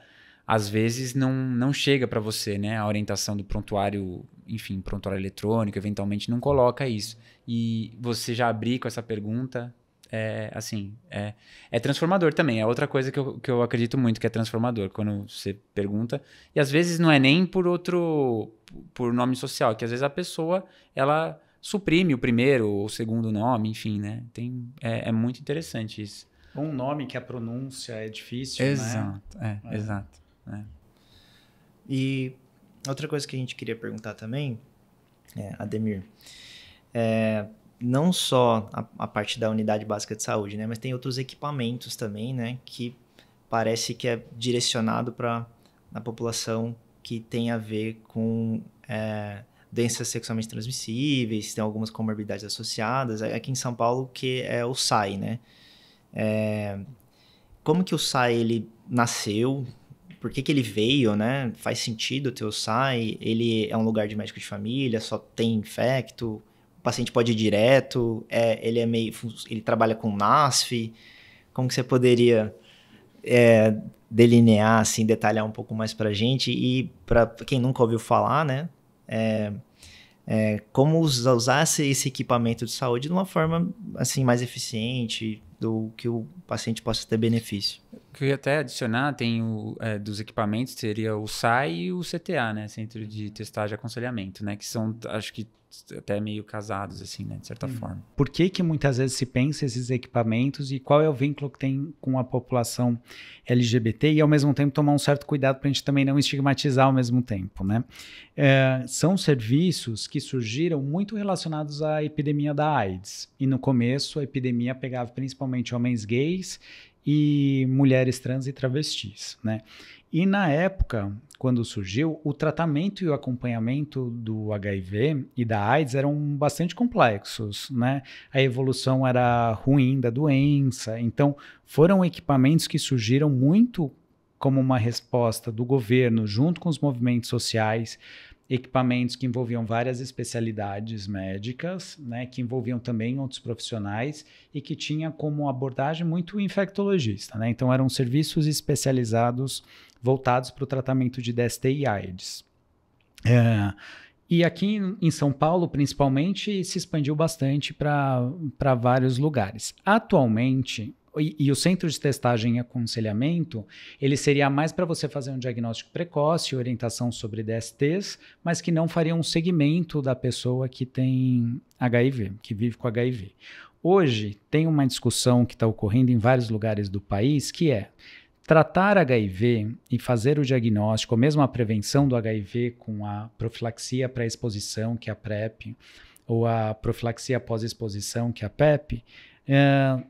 às vezes não chega para você, né? A orientação do prontuário, enfim, prontuário eletrônico, eventualmente não coloca isso. E você já abrir com essa pergunta... É transformador também. É outra coisa que eu acredito muito que é transformador, quando você pergunta. E às vezes não é nem por nome social, que às vezes a pessoa, ela suprime o primeiro ou o segundo nome, enfim, né? É muito interessante isso. Um nome que a pronúncia é difícil, exato, né? Exato. E outra coisa que a gente queria perguntar também, Ademir, não só a parte da unidade básica de saúde, né? Mas tem outros equipamentos também, né? Que parece que é direcionado para a população que tem a ver com doenças sexualmente transmissíveis, tem algumas comorbidades associadas. Aqui em São Paulo, que é o SAI, né? Como que o SAI ele nasceu? Por que ele veio, né? Faz sentido ter o SAI? Ele é um lugar de médico de família? Só tem infecto? O paciente pode ir direto, ele trabalha com NASF, como que você poderia delinear, assim, detalhar um pouco mais para a gente e para quem nunca ouviu falar, né, como usar esse equipamento de saúde de uma forma assim, mais eficiente, do que o paciente possa ter benefício. O que eu ia até adicionar, tem dos equipamentos, seria o SAI e o CTA, né, Centro de Testagem e Aconselhamento, né, que são, acho que até meio casados, assim, né, de certa forma. Por que muitas vezes se pensa esses equipamentos e qual é o vínculo que tem com a população LGBT e, ao mesmo tempo, tomar um certo cuidado para a gente também não estigmatizar ao mesmo tempo, né? São serviços que surgiram muito relacionados à epidemia da AIDS. E, no começo, a epidemia pegava principalmente homens gays e mulheres trans e travestis, né? E na época, quando surgiu, o tratamento e o acompanhamento do HIV e da AIDS eram bastante complexos, né? A evolução era ruim da doença, então foram equipamentos que surgiram muito como uma resposta do governo junto com os movimentos sociais, equipamentos que envolviam várias especialidades médicas, né, que envolviam também outros profissionais e que tinha como abordagem muito infectologista, né? Então eram serviços especializados voltados para o tratamento de DST e AIDS. E aqui em São Paulo, principalmente, se expandiu bastante para vários lugares. Atualmente, e o centro de testagem e aconselhamento, ele seria mais para você fazer um diagnóstico precoce, orientação sobre DSTs, mas que não faria um segmento da pessoa que tem HIV, que vive com HIV. Hoje, tem uma discussão que está ocorrendo em vários lugares do país, que é tratar HIV e fazer o diagnóstico, ou mesmo a prevenção do HIV com a profilaxia pré-exposição, que é a PrEP, ou a profilaxia pós-exposição, que é a PEP,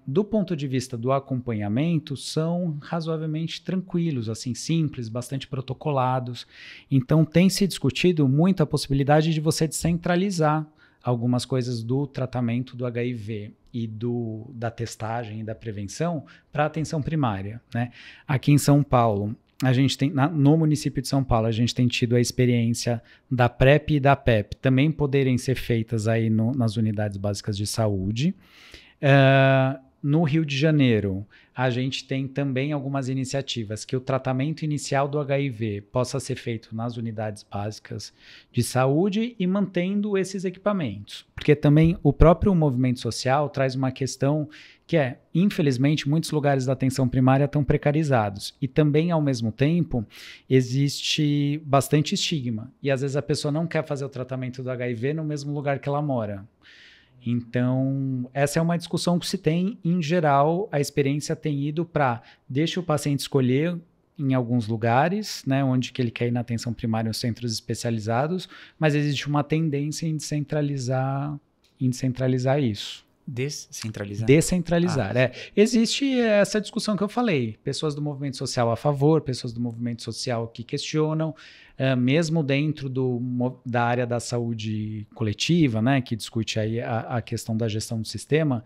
do ponto de vista do acompanhamento, são razoavelmente tranquilos, assim, simples, bastante protocolados. Então, tem se discutido muito a possibilidade de você descentralizar algumas coisas do tratamento do HIV e da testagem e da prevenção para a atenção primária, né? Aqui em São Paulo, a gente tem, no município de São Paulo, a gente tem tido a experiência da PrEP e da PEP também poderem ser feitas aí nas unidades básicas de saúde. No Rio de Janeiro, a gente tem também algumas iniciativas que o tratamento inicial do HIV possa ser feito nas unidades básicas de saúde e mantendo esses equipamentos. Porque também o próprio movimento social traz uma questão que é, infelizmente, muitos lugares da atenção primária estão precarizados. E também, ao mesmo tempo, existe bastante estigma. E às vezes a pessoa não quer fazer o tratamento do HIV no mesmo lugar que ela mora. Então, essa é uma discussão que se tem, em geral, a experiência tem ido para deixa o paciente escolher em alguns lugares, né, onde que ele quer ir na atenção primária, nos centros especializados, mas existe uma tendência em descentralizar isso. Descentralizar? Descentralizar, Existe essa discussão que eu falei, pessoas do movimento social a favor, pessoas do movimento social que questionam, mesmo dentro da área da saúde coletiva, né, que discute aí a questão da gestão do sistema,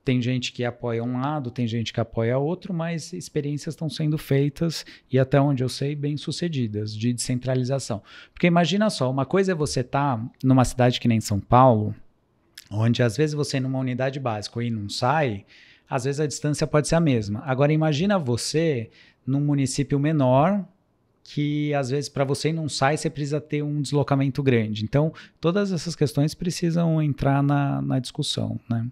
tem gente que apoia um lado, tem gente que apoia outro, mas experiências estão sendo feitas e até onde eu sei, bem-sucedidas, de descentralização. Porque imagina só, uma coisa é você estar numa cidade que nem São Paulo, onde às vezes você numa unidade básica e não sai, às vezes a distância pode ser a mesma. Agora imagina você num município menor, que às vezes para você ir não sai, você precisa ter um deslocamento grande. Então, todas essas questões precisam entrar na discussão, né?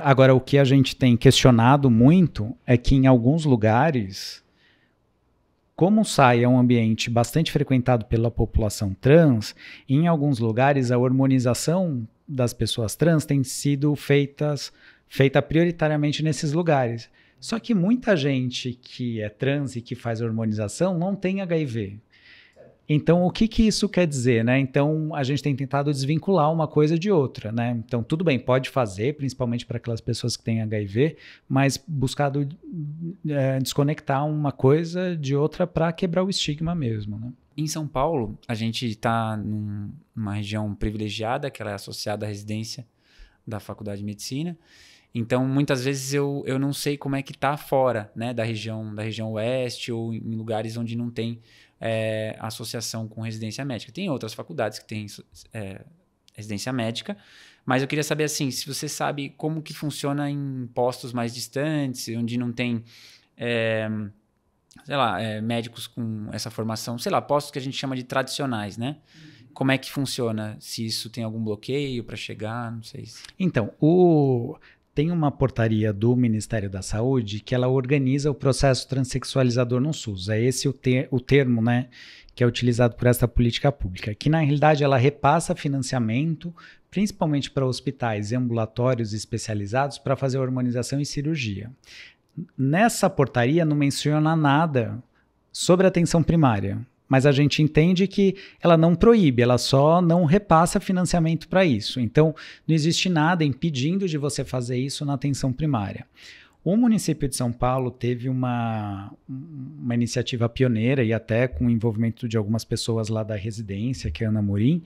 Agora, o que a gente tem questionado muito é que em alguns lugares, como o SAI é um ambiente bastante frequentado pela população trans, em alguns lugares a hormonização das pessoas trans tem sido feita prioritariamente nesses lugares. Só que muita gente que é trans e que faz hormonização não tem HIV. Então, o que isso quer dizer, né? Então, a gente tem tentado desvincular uma coisa de outra, né? Então, tudo bem, pode fazer, principalmente para aquelas pessoas que têm HIV, mas buscado desconectar uma coisa de outra para quebrar o estigma mesmo, né? Em São Paulo, a gente está numa região privilegiada, que ela é associada à residência da Faculdade de Medicina. Então, muitas vezes eu não sei como é que está fora, né, da região oeste ou em lugares onde não tem associação com residência médica. Tem outras faculdades que têm residência médica, mas eu queria saber, assim, se você sabe como que funciona em postos mais distantes, onde não tem, médicos com essa formação, postos que a gente chama de tradicionais, né? Como é que funciona? Se isso tem algum bloqueio para chegar, não sei. Então, tem uma portaria do Ministério da Saúde que ela organiza o processo transexualizador no SUS. É esse o termo, né, que é utilizado por essa política pública, que na realidade ela repassa financiamento, principalmente para hospitais e ambulatórios especializados para fazer hormonização e cirurgia. Nessa portaria não menciona nada sobre atenção primária, mas a gente entende que ela não proíbe, ela só não repassa financiamento para isso. Então, não existe nada impedindo de você fazer isso na atenção primária. O município de São Paulo teve uma iniciativa pioneira e até com o envolvimento de algumas pessoas lá da residência, que é a Ana Morim,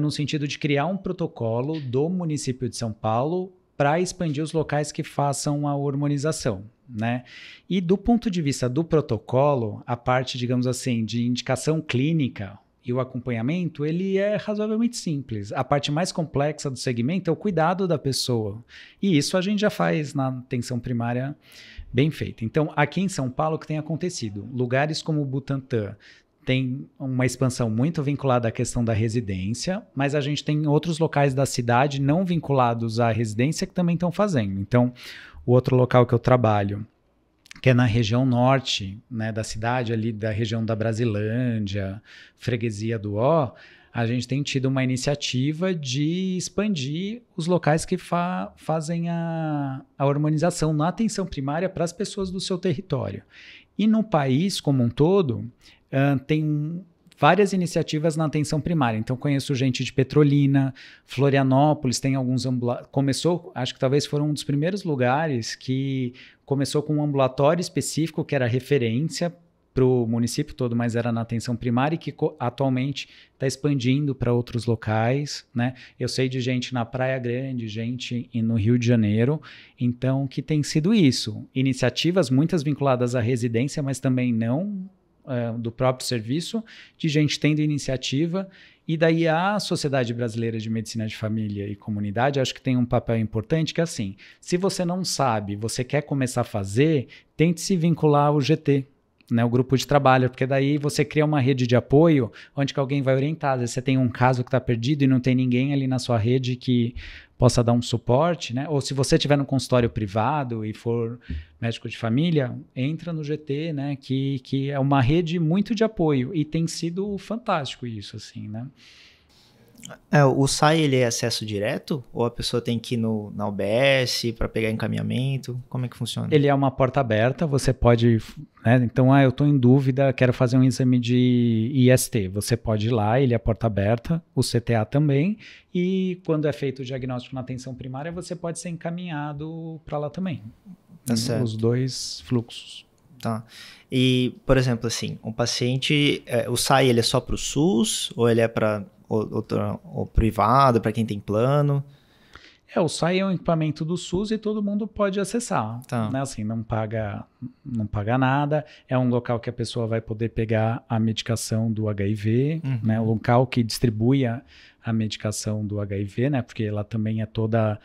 no sentido de criar um protocolo do município de São Paulo para expandir os locais que façam a hormonização, né? E do ponto de vista do protocolo, a parte, digamos assim, de indicação clínica e o acompanhamento, ele é razoavelmente simples. A parte mais complexa do segmento é o cuidado da pessoa. E isso a gente já faz na atenção primária bem feita. Então, aqui em São Paulo, o que tem acontecido? Lugares como o Butantã tem uma expansão muito vinculada à questão da residência, mas a gente tem outros locais da cidade não vinculados à residência que também estão fazendo. Então, o outro local que eu trabalho, que é na região norte, né, da cidade, ali da região da Brasilândia, Freguesia do Ó, a gente tem tido uma iniciativa de expandir os locais que fazem a hormonização na atenção primária para as pessoas do seu território. E no país como um todo, tem várias iniciativas na atenção primária. Então, conheço gente de Petrolina, Florianópolis, tem alguns começou, acho que talvez foram um dos primeiros lugares que começou com um ambulatório específico, que era referência para o município todo, mas era na atenção primária e que atualmente está expandindo para outros locais, né? Eu sei de gente na Praia Grande, gente no Rio de Janeiro, então que tem sido isso. Iniciativas muitas vinculadas à residência, mas também não do próprio serviço, de gente tendo iniciativa, e daí a Sociedade Brasileira de Medicina de Família e Comunidade, acho que tem um papel importante, que é assim, se você não sabe, você quer começar a fazer, tente se vincular ao GT, né, o grupo de trabalho, porque daí você cria uma rede de apoio onde que alguém vai orientar. Às vezes você tem um caso que está perdido e não tem ninguém ali na sua rede que possa dar um suporte, né? Ou se você estiver no consultório privado e for médico de família, entra no GT, né? Que é uma rede muito de apoio e tem sido fantástico isso, assim, né? O SAI, ele é acesso direto? Ou a pessoa tem que ir na UBS para pegar encaminhamento? Como é que funciona? Ele é uma porta aberta, você pode, né? Então, eu estou em dúvida, quero fazer um exame de IST. Você pode ir lá, ele é porta aberta, o CTA também, e quando é feito o diagnóstico na atenção primária, você pode ser encaminhado para lá também. Tá certo. Os dois fluxos. Tá. E, por exemplo, assim, um paciente, o SAI, ele é só para o SUS ou ele é para o privado, para quem tem plano? O SAI é um equipamento do SUS e todo mundo pode acessar, tá. Né? Assim, não paga nada, é um local que a pessoa vai poder pegar a medicação do HIV, né? O local que distribui a medicação do HIV, né? Porque ela também é toda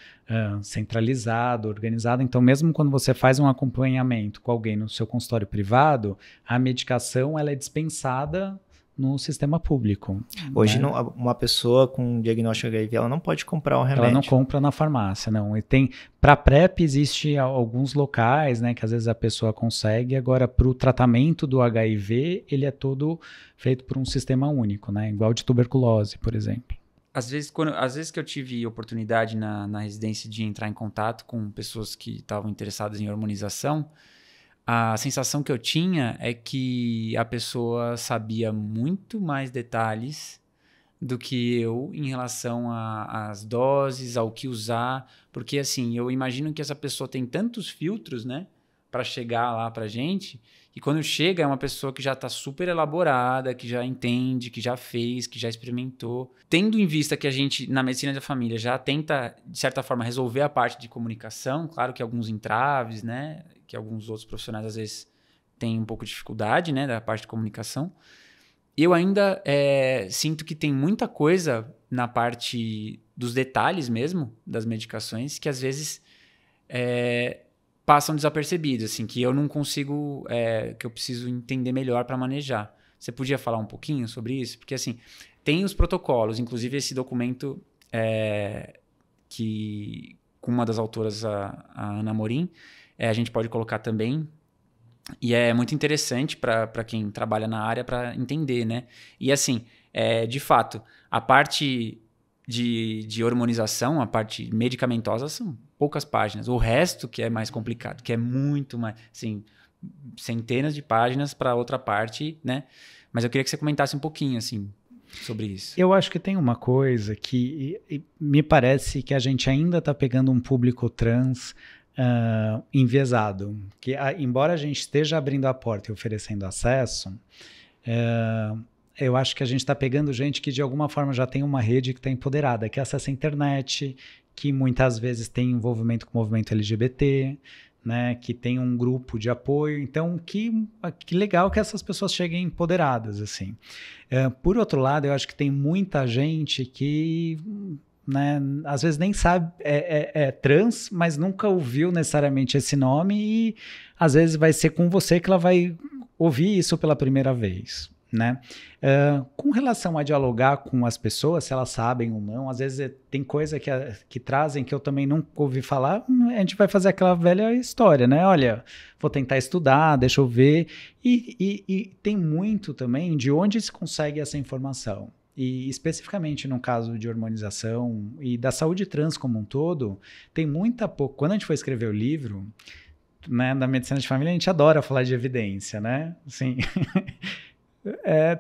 centralizada, organizada, então mesmo quando você faz um acompanhamento com alguém no seu consultório privado, a medicação ela é dispensada no sistema público. Hoje, né? Uma pessoa com diagnóstico HIV, ela não pode comprar o remédio. Ela não compra na farmácia, não. E tem, para PrEP, existe alguns locais, né, que às vezes a pessoa consegue. Agora, para o tratamento do HIV, ele é todo feito por um sistema único, né, igual de tuberculose, por exemplo. Às vezes que eu tive oportunidade na residência de entrar em contato com pessoas que estavam interessadas em hormonização, a sensação que eu tinha é que a pessoa sabia muito mais detalhes do que eu em relação às doses, ao que usar, porque assim, eu imagino que essa pessoa tem tantos filtros, né, para chegar lá pra gente, e quando chega é uma pessoa que já está super elaborada, que já entende, que já fez, que já experimentou. Tendo em vista que a gente, na medicina da família, já tenta, de certa forma, resolver a parte de comunicação, claro que alguns entraves, né, que alguns outros profissionais às vezes têm um pouco de dificuldade, né, da parte de comunicação. Eu ainda sinto que tem muita coisa na parte dos detalhes mesmo das medicações que às vezes passam desapercebidos, assim, que eu não consigo, que eu preciso entender melhor para manejar. Você podia falar um pouquinho sobre isso? Porque assim, tem os protocolos, inclusive esse documento que com uma das autoras, a Ana Morim, a gente pode colocar também, e é muito interessante para quem trabalha na área para entender, né? E assim, de fato, a parte de hormonização, a parte medicamentosa são poucas páginas. O resto que é mais complicado, que é muito mais, assim, centenas de páginas para outra parte, né? Mas eu queria que você comentasse um pouquinho, assim, sobre isso. Eu acho que tem uma coisa que me parece que a gente ainda está pegando um público trans enviesado, que embora a gente esteja abrindo a porta e oferecendo acesso, eu acho que a gente está pegando gente que de alguma forma já tem uma rede que está empoderada, que acessa a internet, que muitas vezes tem envolvimento com o movimento LGBT, né, que tem um grupo de apoio. Então, que legal que essas pessoas cheguem empoderadas, assim. Por outro lado, eu acho que tem muita gente que, né, às vezes nem sabe, é trans, mas nunca ouviu necessariamente esse nome e às vezes vai ser com você que ela vai ouvir isso pela primeira vez, né? Com relação a dialogar com as pessoas, se elas sabem ou não, às vezes tem coisa que trazem que eu também nunca ouvi falar, a gente vai fazer aquela velha história, né? Olha, vou tentar estudar, deixa eu ver. E tem muito também de onde se consegue essa informação. E especificamente no caso de hormonização e da saúde trans como um todo, tem muita pouco. Quando a gente foi escrever o livro, né, da medicina de família, a gente adora falar de evidência, né? Assim,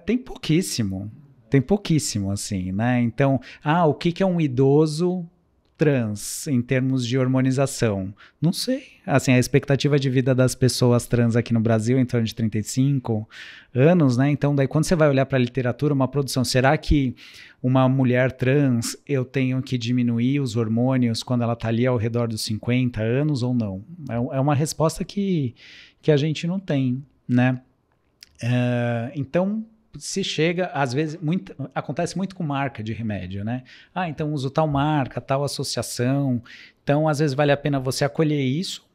tem pouquíssimo, assim, né? Então, o que é um idoso trans em termos de hormonização? Não sei. Assim, a expectativa de vida das pessoas trans aqui no Brasil é em torno de 35 anos, né? Então, daí quando você vai olhar para a literatura, uma produção, será que uma mulher trans, eu tenho que diminuir os hormônios quando ela está ali ao redor dos 50 anos ou não? É uma resposta que a gente não tem, né? Então, se chega, às vezes, acontece muito com marca de remédio, né? Então uso tal marca, tal associação. Então, às vezes, vale a pena você acolher isso.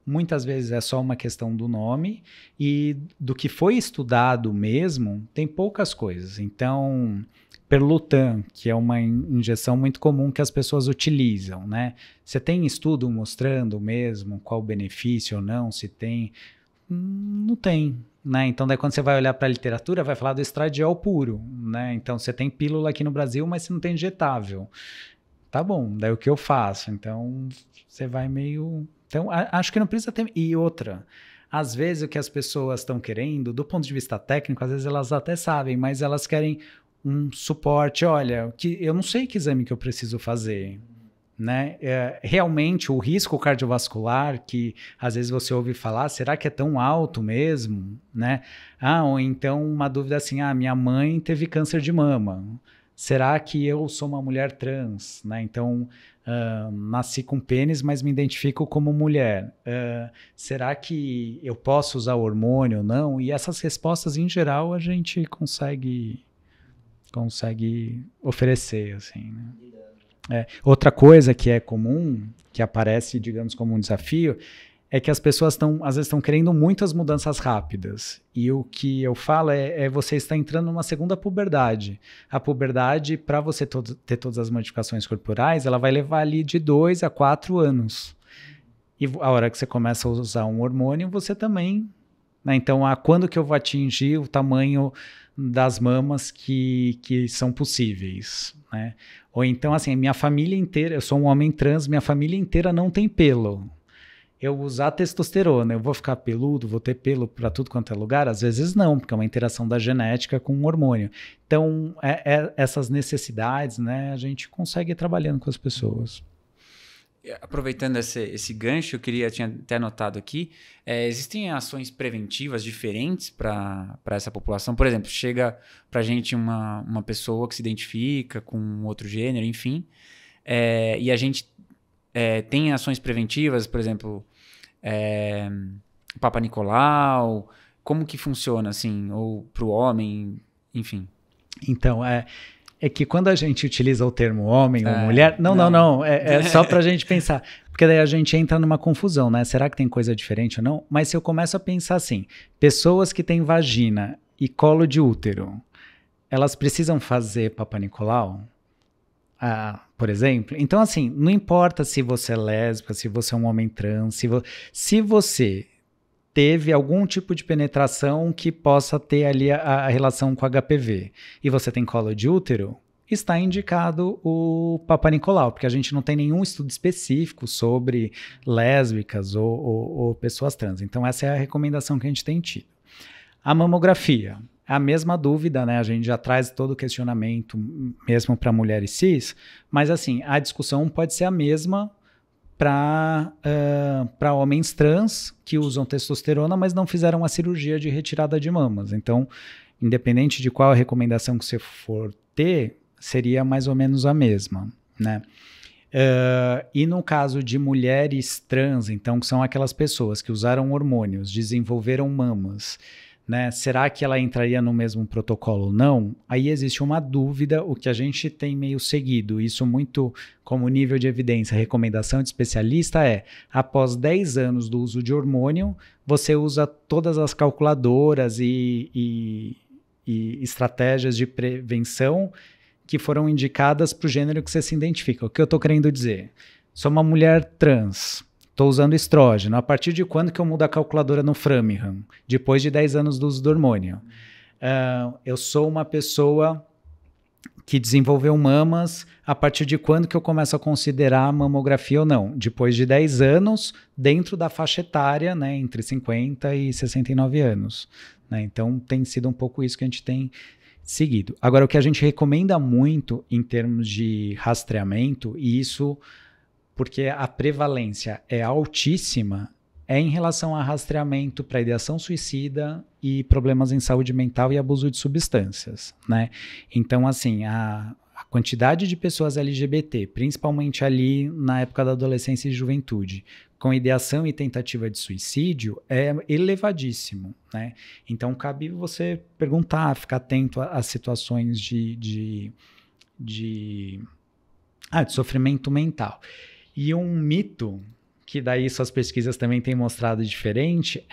Muitas vezes é só uma questão do nome. E do que foi estudado mesmo, tem poucas coisas. Então, Perlutan, que é uma injeção muito comum que as pessoas utilizam, né? Você tem estudo mostrando mesmo qual o benefício ou não, se tem... Não tem, né? Então, daí quando você vai olhar para a literatura, vai falar do estradiol puro, né? Então, você tem pílula aqui no Brasil, mas você não tem injetável. Tá bom, daí o que eu faço? Então, você vai meio... Então, acho que não precisa ter... E outra, às vezes o que as pessoas estão querendo, do ponto de vista técnico, às vezes elas até sabem, mas elas querem um suporte. Olha, eu não sei que exame que eu preciso fazer, né? Realmente o risco cardiovascular que às vezes você ouve falar, será que é tão alto mesmo, né? Ou então uma dúvida assim, minha mãe teve câncer de mama, será que eu sou uma mulher trans, né? Então nasci com pênis, mas me identifico como mulher, será que eu posso usar hormônio ou não? E essas respostas em geral a gente consegue oferecer, assim, né? Outra coisa que é comum, que aparece, digamos, como um desafio, é que as pessoas às vezes estão querendo muitas mudanças rápidas. E o que eu falo você está entrando numa segunda puberdade. A puberdade, para você ter todas as modificações corporais, ela vai levar ali de 2 a 4 anos. E a hora que você começa a usar um hormônio, você também... Né? Então, quando que eu vou atingir o tamanho das mamas que são possíveis, né? Ou então, assim, minha família inteira, eu sou um homem trans, minha família inteira não tem pelo. Eu usar testosterona, eu vou ficar peludo, vou ter pelo para tudo quanto é lugar? Às vezes não, porque é uma interação da genética com o hormônio. Então, essas necessidades, né, a gente consegue ir trabalhando com as pessoas. Aproveitando esse gancho, eu tinha até anotado aqui, existem ações preventivas diferentes para essa população? Por exemplo, chega para a gente uma pessoa que se identifica com outro gênero, enfim, e a gente tem ações preventivas, por exemplo, Papa Nicolau, como que funciona, assim, ou para o homem, enfim? Então, que quando a gente utiliza o termo homem ou mulher... Não. É só pra gente pensar. Porque daí a gente entra numa confusão, né? Será que tem coisa diferente ou não? Mas se eu começo a pensar assim, pessoas que têm vagina e colo de útero, elas precisam fazer Papa Nicolau? Por exemplo? Então, assim, não importa se você é lésbica, se você é um homem trans, se você... teve algum tipo de penetração que possa ter ali a relação com HPV, e você tem colo de útero, está indicado o Papa Nicolau, porque a gente não tem nenhum estudo específico sobre lésbicas ou pessoas trans. Então, essa é a recomendação que a gente tem tido. A mamografia, a mesma dúvida, né? A gente já traz todo o questionamento, mesmo para mulheres cis, mas assim, a discussão pode ser a mesma para homens trans que usam testosterona, mas não fizeram a cirurgia de retirada de mamas. Então, independente de qual a recomendação que você for ter, seria mais ou menos a mesma, né? E no caso de mulheres trans, então, que são aquelas pessoas que usaram hormônios, desenvolveram mamas, né? Será que ela entraria no mesmo protocolo ou não? Aí existe uma dúvida, o que a gente tem meio seguido, isso muito como nível de evidência, recomendação de especialista após 10 anos do uso de hormônio, você usa todas as calculadoras e estratégias de prevenção que foram indicadas para o gênero que você se identifica. O que eu estou querendo dizer? Sou uma mulher trans, estou usando estrógeno. A partir de quando que eu mudo a calculadora no Framingham? Depois de 10 anos do uso do hormônio. Eu sou uma pessoa que desenvolveu mamas. A partir de quando que eu começo a considerar mamografia ou não? Depois de 10 anos, dentro da faixa etária, né, entre 50 e 69 anos. Né? Então, tem sido um pouco isso que a gente tem seguido. Agora, o que a gente recomenda muito em termos de rastreamento, e isso porque a prevalência é altíssima, é em relação a rastreamento para ideação suicida e problemas em saúde mental e abuso de substâncias, né? Então, assim, a quantidade de pessoas LGBT, principalmente ali na época da adolescência e juventude, com ideação e tentativa de suicídio, é elevadíssimo, né? Então, cabe você perguntar, ficar atento às situações de sofrimento mental. E um mito, que daí suas pesquisas também têm mostrado diferente,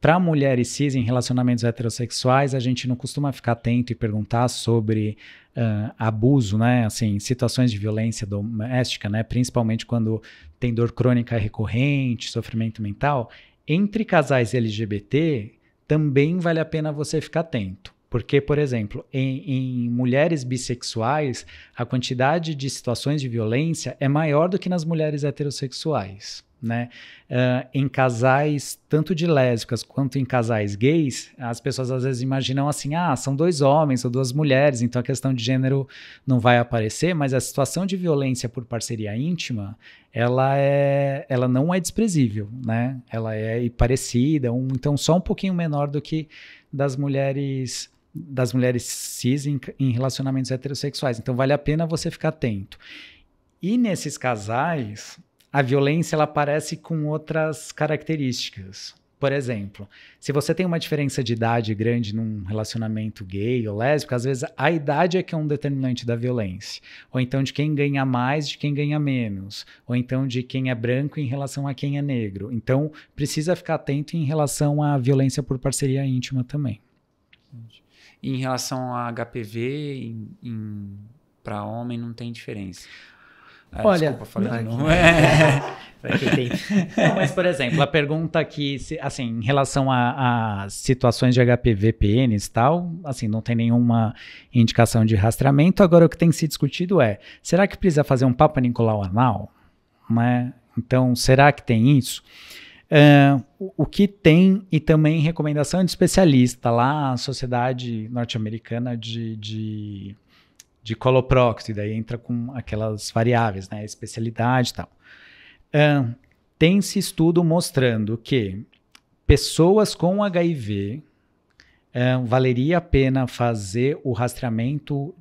para mulheres cis em relacionamentos heterossexuais, a gente não costuma ficar atento e perguntar sobre abuso, né? Assim, situações de violência doméstica, né? Principalmente quando tem dor crônica recorrente, sofrimento mental. Entre casais LGBT, também vale a pena você ficar atento. Porque, por exemplo, em mulheres bissexuais, a quantidade de situações de violência é maior do que nas mulheres heterossexuais, né? Em casais, tanto de lésbicas quanto em casais gays, as pessoas às vezes imaginam assim, são 2 homens ou 2 mulheres, então a questão de gênero não vai aparecer, mas a situação de violência por parceria íntima, ela não é desprezível, né? Ela é parecida, então só um pouquinho menor do que das mulheres cis em relacionamentos heterossexuais. Então vale a pena você ficar atento. E nesses casais, a violência ela aparece com outras características. Por exemplo, se você tem uma diferença de idade grande num relacionamento gay ou lésbico, às vezes a idade é que é um determinante da violência. Ou então de quem ganha mais, de quem ganha menos. Ou então de quem é branco em relação a quem é negro. Então, precisa ficar atento em relação à violência por parceria íntima também. Em relação a HPV, para homem não tem diferença. Olha, desculpa, falei não, não. Não, mas, por exemplo, a pergunta aqui, assim, em relação a situações de HPV, PNs e tal, assim, não tem nenhuma indicação de rastreamento. Agora, o que tem se discutido será que precisa fazer um Papa Nicolau anal? Né? Então, será que tem isso? O que tem, e também recomendação de especialista lá, a Sociedade Norte-Americana de coloprox, e daí entra com aquelas variáveis, né, especialidade e tal. Tem-se estudo mostrando que pessoas com HIV valeria a pena fazer o rastreamento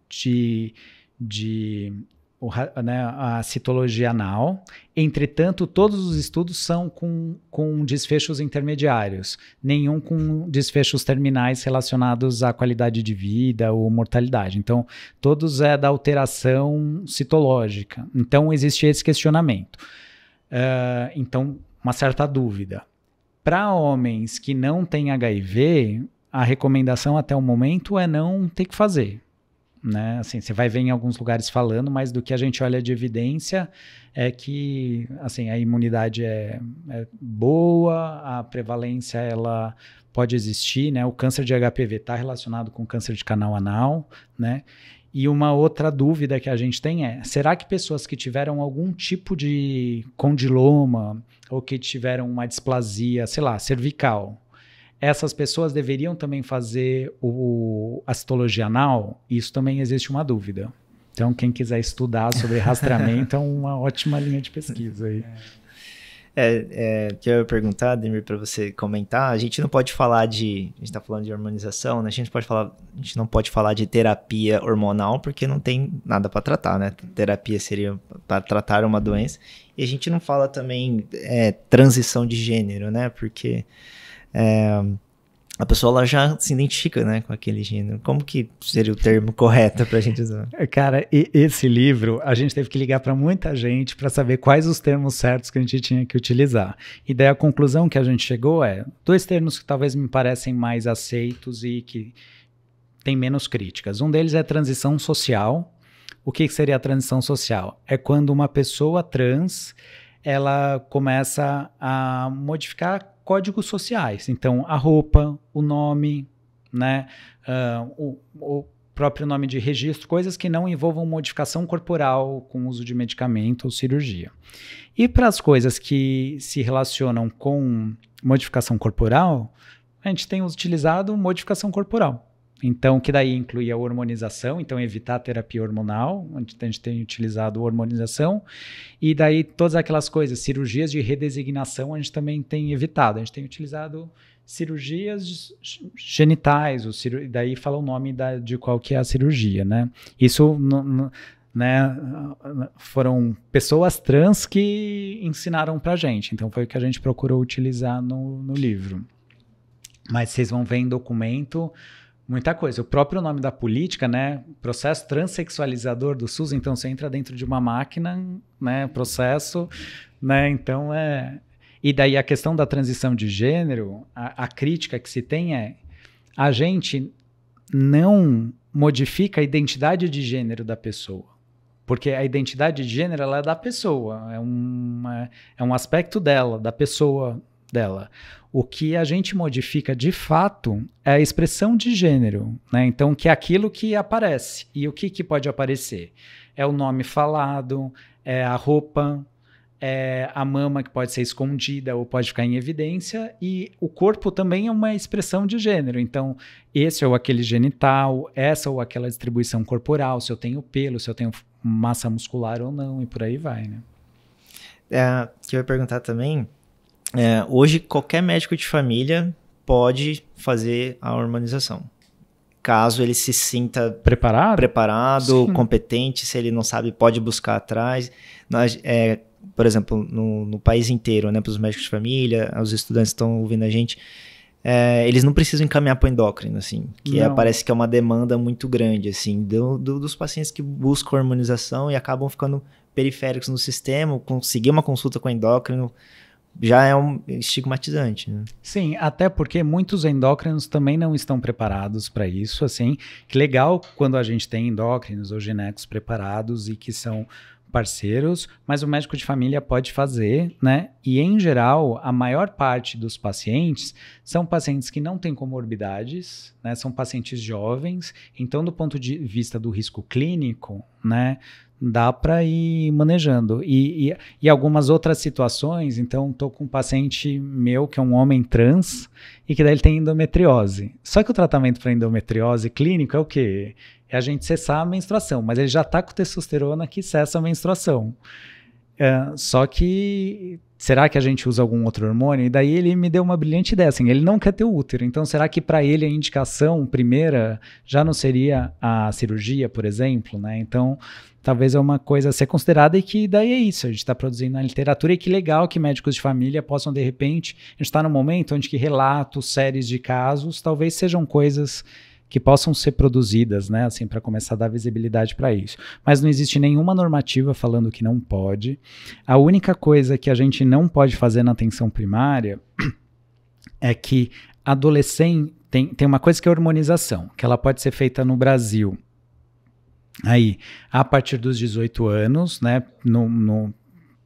a citologia anal. Entretanto, todos os estudos são com desfechos intermediários, nenhum com desfechos terminais relacionados à qualidade de vida ou mortalidade. Então, todos da alteração citológica. Então, existe esse questionamento. Então, uma certa dúvida. Para homens que não têm HIV, a recomendação até o momento é não ter que fazer. Né? Assim, você vai ver em alguns lugares falando, mas do que a gente olha de evidência é que assim, a imunidade é boa, a prevalência ela pode existir, né? O câncer de HPV está relacionado com câncer de canal anal, né? E uma outra dúvida que a gente tem será que pessoas que tiveram algum tipo de condiloma ou que tiveram uma displasia, sei lá, cervical, essas pessoas deveriam também fazer a citologia anal? Isso também existe uma dúvida. Então, quem quiser estudar sobre rastreamento é uma ótima linha de pesquisa aí. Que eu ia perguntar, Ademir, para você comentar, a gente não pode falar a gente está falando de hormonização, né? A gente não pode falar de terapia hormonal porque não tem nada para tratar, né? Terapia seria para tratar uma doença. E a gente não fala também transição de gênero, né? Porque a pessoa ela já se identifica, né, com aquele gênero. Como que seria o termo correto para a gente usar? Cara, esse livro, a gente teve que ligar para muita gente para saber quais os termos certos que a gente tinha que utilizar. E daí a conclusão que a gente chegou 2 termos que talvez me parecem mais aceitos e que tem menos críticas. Um deles é transição social. O que seria a transição social? É quando uma pessoa trans, ela começa a modificar códigos sociais. Então, a roupa, o nome, né, o próprio nome de registro, coisas que não envolvam modificação corporal com uso de medicamento ou cirurgia. E para as coisas que se relacionam com modificação corporal, a gente tem utilizado modificação corporal. Então, que daí inclui a hormonização, então evitar a terapia hormonal, a gente tem utilizado hormonização, e daí todas aquelas coisas, cirurgias de redesignação, a gente também tem evitado, a gente tem utilizado cirurgias genitais, daí fala o nome de qual que é a cirurgia, né? Isso, né, foram pessoas trans que ensinaram pra gente, então foi o que a gente procurou utilizar no livro. Mas vocês vão ver em documento muita coisa. O próprio nome da política, né? Processo transexualizador do SUS. Então, você entra dentro de uma máquina, né? Processo, né? Então, E daí a questão da transição de gênero, a crítica que se tem a gente não modifica a identidade de gênero da pessoa. Porque a identidade de gênero, ela é da pessoa. É um aspecto dela, da pessoa dela. O que a gente modifica de fato é a expressão de gênero, né? Então, que é aquilo que aparece. E o que pode aparecer? É o nome falado, é a roupa, é a mama que pode ser escondida ou pode ficar em evidência, e o corpo também é uma expressão de gênero. Então, esse ou aquele genital, essa ou aquela distribuição corporal, se eu tenho pelo, se eu tenho massa muscular ou não, e por aí vai, né? Que eu ia perguntar também, hoje qualquer médico de família pode fazer a hormonização. Caso ele se sinta preparado, competente, se ele não sabe, pode buscar atrás. Por exemplo, no país inteiro, né, para os médicos de família, os estudantes que estão ouvindo a gente, eles não precisam encaminhar para o endócrino, assim, que parece que é uma demanda muito grande, assim, dos pacientes que buscam hormonização e acabam ficando periféricos no sistema. Conseguir uma consulta com o endócrino já é estigmatizante, né? Sim, até porque muitos endócrinos também não estão preparados para isso, assim. Que legal quando a gente tem endócrinos ou ginecos preparados e que são parceiros, mas o médico de família pode fazer, né? E, em geral, a maior parte dos pacientes são pacientes que não têm comorbidades, né? São pacientes jovens. Então, do ponto de vista do risco clínico, né, dá para ir manejando. E algumas outras situações, então estou com um paciente meu que é um homem trans e que daí ele tem endometriose. Só que o tratamento para endometriose clínico é o quê? É a gente cessar a menstruação, mas ele já está com testosterona que cessa a menstruação. Só que, será que a gente usa algum outro hormônio? E daí ele me deu uma brilhante ideia, assim, ele não quer ter útero, então será que para ele a indicação primeira já não seria a cirurgia, por exemplo, né? Então, talvez é uma coisa a ser considerada, e que daí é isso, a gente está produzindo na literatura, e que legal que médicos de família possam, de repente, a gente está num momento onde que relatos, séries de casos, talvez sejam coisas que possam ser produzidas, né, assim, para começar a dar visibilidade para isso. Mas não existe nenhuma normativa falando que não pode. A única coisa que a gente não pode fazer na atenção primária é que adolescente tem uma coisa que é a hormonização, que ela pode ser feita no Brasil aí a partir dos 18 anos, né,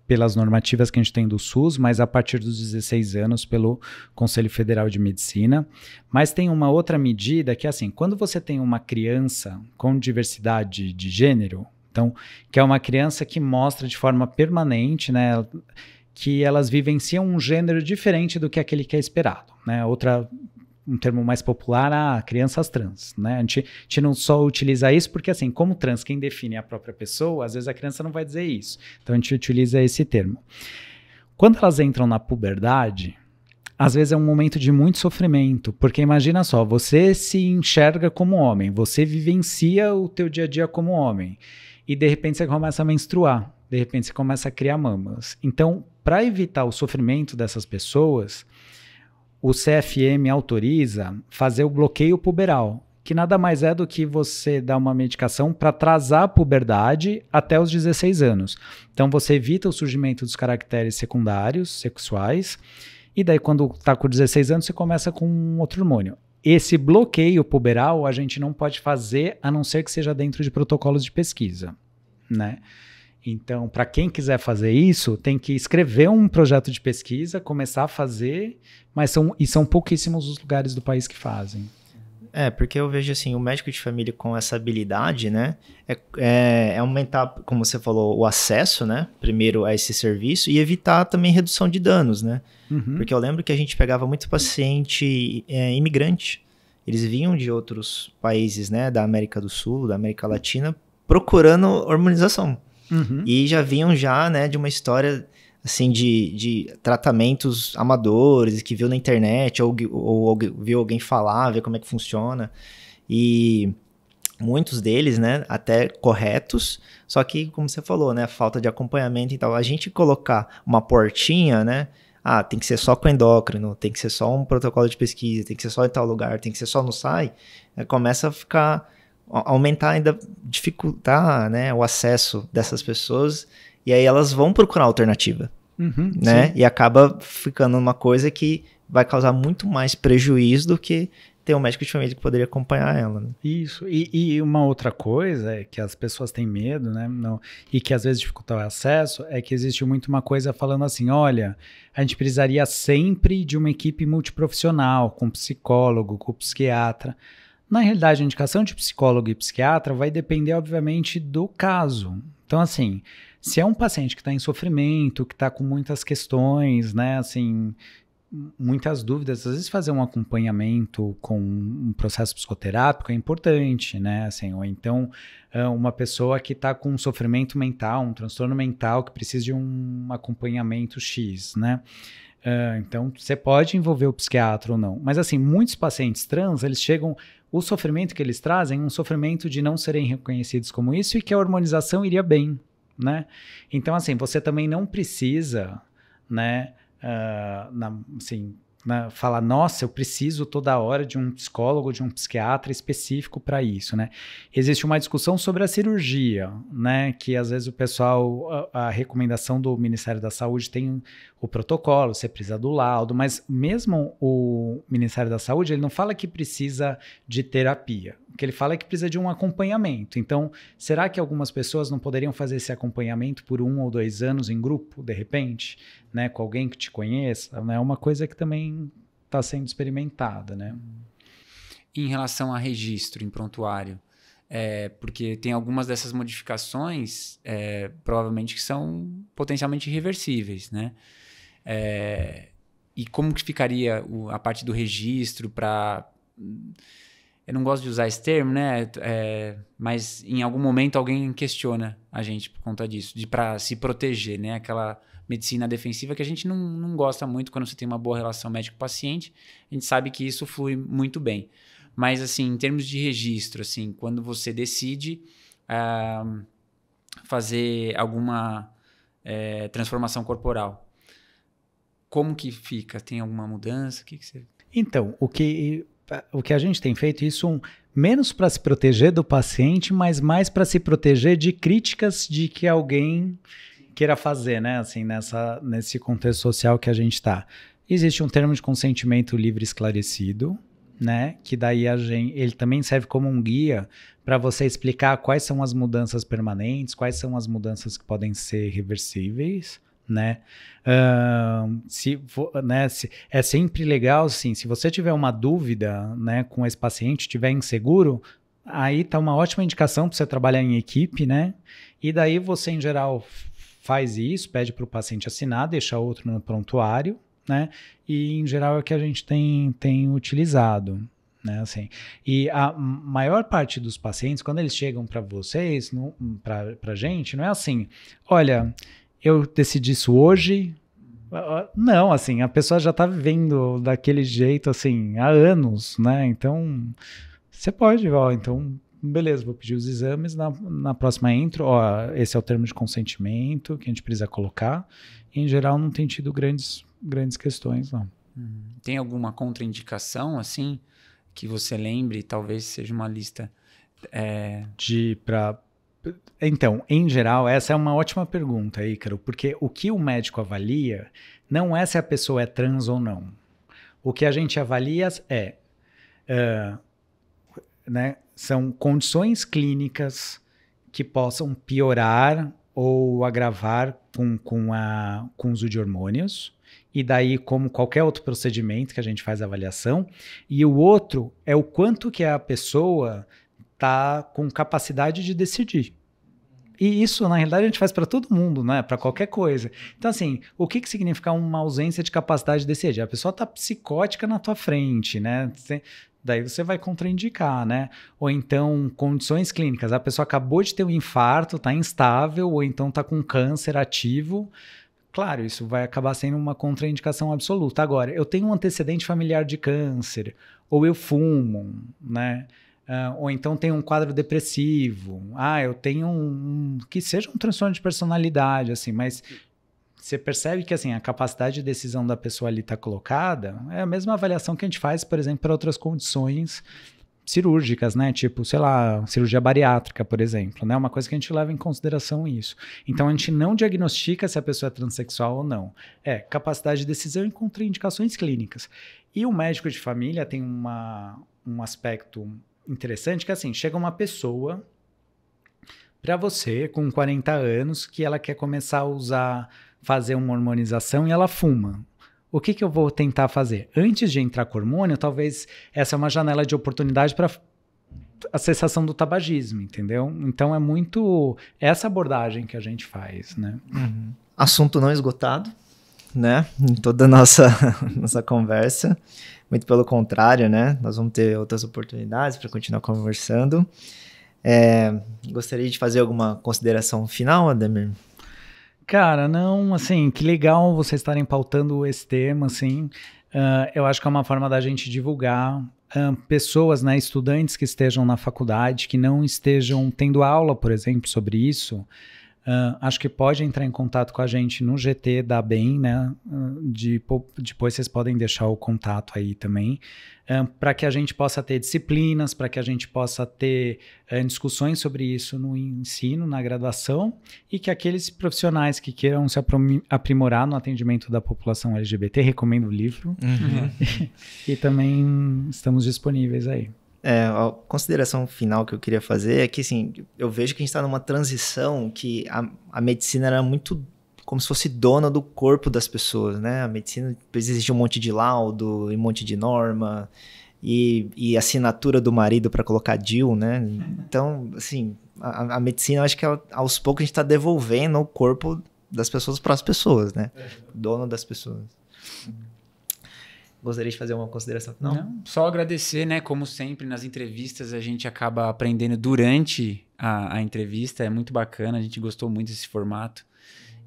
pelas normativas que a gente tem do SUS, mas a partir dos 16 anos pelo Conselho Federal de Medicina. Mas tem uma outra medida que é assim, quando você tem uma criança com diversidade de gênero, então, que é uma criança que mostra de forma permanente, né, que elas vivenciam um gênero diferente do que aquele que é esperado, né? um termo mais popular, crianças trans, né? A gente não só utiliza isso porque, assim, como trans, quem define é a própria pessoa, às vezes a criança não vai dizer isso. Então, a gente utiliza esse termo. Quando elas entram na puberdade, às vezes é um momento de muito sofrimento, porque imagina só, você se enxerga como homem, você vivencia o teu dia a dia como homem, e de repente você começa a menstruar, de repente você começa a criar mamas. Então, para evitar o sofrimento dessas pessoas, o CFM autoriza fazer o bloqueio puberal, que nada mais é do que você dar uma medicação para atrasar a puberdade até os 16 anos. Então, você evita o surgimento dos caracteres secundários, sexuais, e daí quando está com 16 anos, você começa com um outro hormônio. Esse bloqueio puberal a gente não pode fazer, a não ser que seja dentro de protocolos de pesquisa, né? Então, para quem quiser fazer isso, tem que escrever um projeto de pesquisa, começar a fazer, mas são pouquíssimos os lugares do país que fazem. Porque eu vejo assim, o médico de família com essa habilidade, né, é aumentar, como você falou, o acesso, né, primeiro a esse serviço e evitar também redução de danos, né, porque eu lembro que a gente pegava muito paciente imigrante, eles vinham de outros países, né, da América do Sul, da América Latina, procurando hormonização, e já vinham já, né, de uma história assim, de tratamentos amadores que viu na internet ou viu alguém falar, ver como é que funciona. E muitos deles, né, até corretos, só que, como você falou, né, falta de acompanhamento e tal. A gente colocar uma portinha, né, tem que ser só com endócrino, tem que ser só um protocolo de pesquisa, tem que ser só em tal lugar, tem que ser só no SAI, começa a ficar, aumentar ainda, dificultar, né, o acesso dessas pessoas. E aí elas vão procurar alternativa, né? Sim. E acaba ficando uma coisa que vai causar muito mais prejuízo do que ter um médico de família que poderia acompanhar ela. Né? Isso. E uma outra coisa é que as pessoas têm medo, né? E que às vezes dificulta o acesso, é que existe muito uma coisa falando assim, olha, a gente precisaria sempre de uma equipe multiprofissional, com psicólogo, com psiquiatra. Na realidade, a indicação de psicólogo e psiquiatra vai depender, obviamente, do caso. Então, assim, se é um paciente que está em sofrimento, que está com muitas questões, né, assim, muitas dúvidas, às vezes fazer um acompanhamento com um processo psicoterápico é importante, né, assim, ou então uma pessoa que está com um sofrimento mental, um transtorno mental que precisa de um acompanhamento X, né, então você pode envolver o psiquiatra ou não, mas assim, muitos pacientes trans, eles chegam, o sofrimento que eles trazem é um sofrimento de não serem reconhecidos como isso e que a hormonização iria bem, né? Então, assim, você também não precisa, né, falar, nossa, eu preciso toda hora de um psicólogo, de um psiquiatra específico para isso, né? Existe uma discussão sobre a cirurgia, né? Que às vezes o pessoal, a recomendação do Ministério da Saúde tem o protocolo, você precisa do laudo, mas mesmo o Ministério da Saúde, ele não fala que precisa de terapia. O que ele fala é que precisa de um acompanhamento. Então, será que algumas pessoas não poderiam fazer esse acompanhamento por 1 ou 2 anos em grupo, de repente, né, com alguém que te conheça? É uma coisa que também está sendo experimentada, né? Em relação a registro em prontuário, porque tem algumas dessas modificações, provavelmente que são potencialmente irreversíveis, né? E como que ficaria a parte do registro para... Eu não gosto de usar esse termo, né? Mas em algum momento alguém questiona a gente por conta disso, para se proteger, né? Aquela medicina defensiva que a gente não gosta muito quando você tem uma boa relação médico-paciente. A gente sabe que isso flui muito bem. Mas, assim, em termos de registro, assim, quando você decide fazer alguma transformação corporal, como que fica? Tem alguma mudança? O que você... Então, o que a gente tem feito isso menos para se proteger do paciente, mas mais para se proteger de críticas de que alguém queira fazer, né? Assim, nesse contexto social que a gente está. Existe um termo de consentimento livre esclarecido, né? Que daí ele também serve como um guia para você explicar quais são as mudanças permanentes, quais são as mudanças que podem ser reversíveis, né? É sempre legal, assim, se você tiver uma dúvida, né, com esse paciente, estiver inseguro, aí tá uma ótima indicação para você trabalhar em equipe, né? E daí você, em geral, faz isso, pede para o paciente assinar, deixa outro no prontuário, né? E, em geral, é o que a gente tem utilizado, né? Assim, e a maior parte dos pacientes, quando eles chegam para vocês, para a gente, não é assim, olha, eu decidi isso hoje. Não, assim, a pessoa já está vivendo daquele jeito, assim, há anos, né? Então, você pode, então, beleza, vou pedir os exames, na próxima intro, esse é o termo de consentimento que a gente precisa colocar. E, em geral, não tem tido grandes questões, não. Tem alguma contraindicação, assim, que você lembre? Talvez seja uma lista... Então, em geral, essa é uma ótima pergunta, Ícaro, porque o que o médico avalia não é se a pessoa é trans ou não. O que a gente avalia né, são condições clínicas que possam piorar ou agravar com o uso de hormônios, e daí, como qualquer outro procedimento que a gente faz a avaliação, e o outro é o quanto que a pessoa está com capacidade de decidir. E isso, na realidade, a gente faz para todo mundo, né? Para qualquer coisa. Então, assim, o que significa uma ausência de capacidade de decidir? A pessoa está psicótica na tua frente, né? Daí você vai contraindicar, né? Ou então, condições clínicas. A pessoa acabou de ter um infarto, está instável, ou então está com câncer ativo. Claro, isso vai acabar sendo uma contraindicação absoluta. Agora, eu tenho um antecedente familiar de câncer, ou eu fumo, né? Ou então tem um quadro depressivo. Eu tenho que seja um transtorno de personalidade, assim, mas você percebe que assim, a capacidade de decisão da pessoa ali está colocada, é a mesma avaliação que a gente faz, por exemplo, para outras condições cirúrgicas, né? Tipo, sei lá, cirurgia bariátrica, por exemplo, né? Uma coisa que a gente leva em consideração isso. Então, a gente não diagnostica se a pessoa é transexual ou não. É capacidade de decisão e contraindicações clínicas. E o médico de família tem um aspecto interessante que, assim, chega uma pessoa para você com 40 anos que ela quer começar a fazer uma hormonização e ela fuma. O que eu vou tentar fazer? Antes de entrar com hormônio, talvez essa é uma janela de oportunidade para a cessação do tabagismo, entendeu? Então é muito essa abordagem que a gente faz, né? Uhum. Assunto não esgotado, né? Em toda a nossa conversa. Muito pelo contrário, né? Nós vamos ter outras oportunidades para continuar conversando. Gostaria de fazer alguma consideração final, Ademir? Cara, não, assim, que legal vocês estarem pautando esse tema, assim. Eu acho que é uma forma da gente divulgar pessoas, né, estudantes que estejam na faculdade, que não estejam tendo aula, por exemplo, sobre isso. Acho que pode entrar em contato com a gente no GT da BEM, né? Depois vocês podem deixar o contato aí também, para que a gente possa ter disciplinas, para que a gente possa ter discussões sobre isso no ensino, na graduação, e que aqueles profissionais que queiram se aprimorar no atendimento da população LGBT, recomendo o livro, e também estamos disponíveis aí. A consideração final que eu queria fazer é que, assim, eu vejo que a gente está numa transição que a medicina era muito como se fosse dona do corpo das pessoas, né? A medicina, existe um monte de laudo e um monte de norma e assinatura do marido para colocar DIU, né? Então, assim, a medicina, eu acho que aos poucos a gente está devolvendo o corpo das pessoas para as pessoas, né? Dono das pessoas. Gostaria de fazer uma consideração final? Não, só agradecer, né? Como sempre, nas entrevistas a gente acaba aprendendo durante a entrevista, é muito bacana, a gente gostou muito desse formato.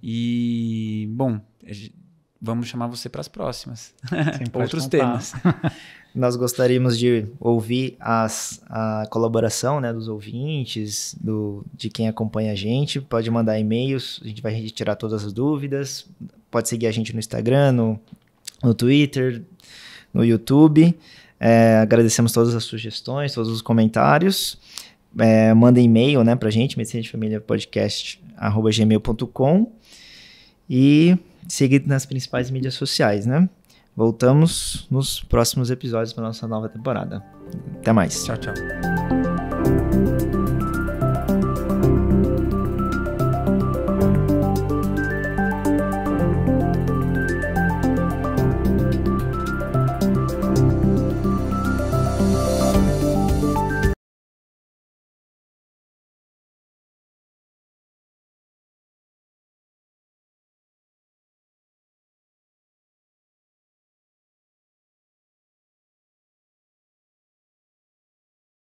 E, bom, vamos chamar você para as próximas. Outros temas. Nós gostaríamos de ouvir a colaboração, né, dos ouvintes, de quem acompanha a gente. Pode mandar e-mails, a gente vai retirar todas as dúvidas. Pode seguir a gente no Instagram, no Twitter, no YouTube. Agradecemos todas as sugestões, todos os comentários. Manda e-mail, né, pra gente, medicinadefamiliapodcast@gmail.com, e siga nas principais mídias sociais, né? Voltamos nos próximos episódios para nossa nova temporada. Até mais. Tchau, tchau.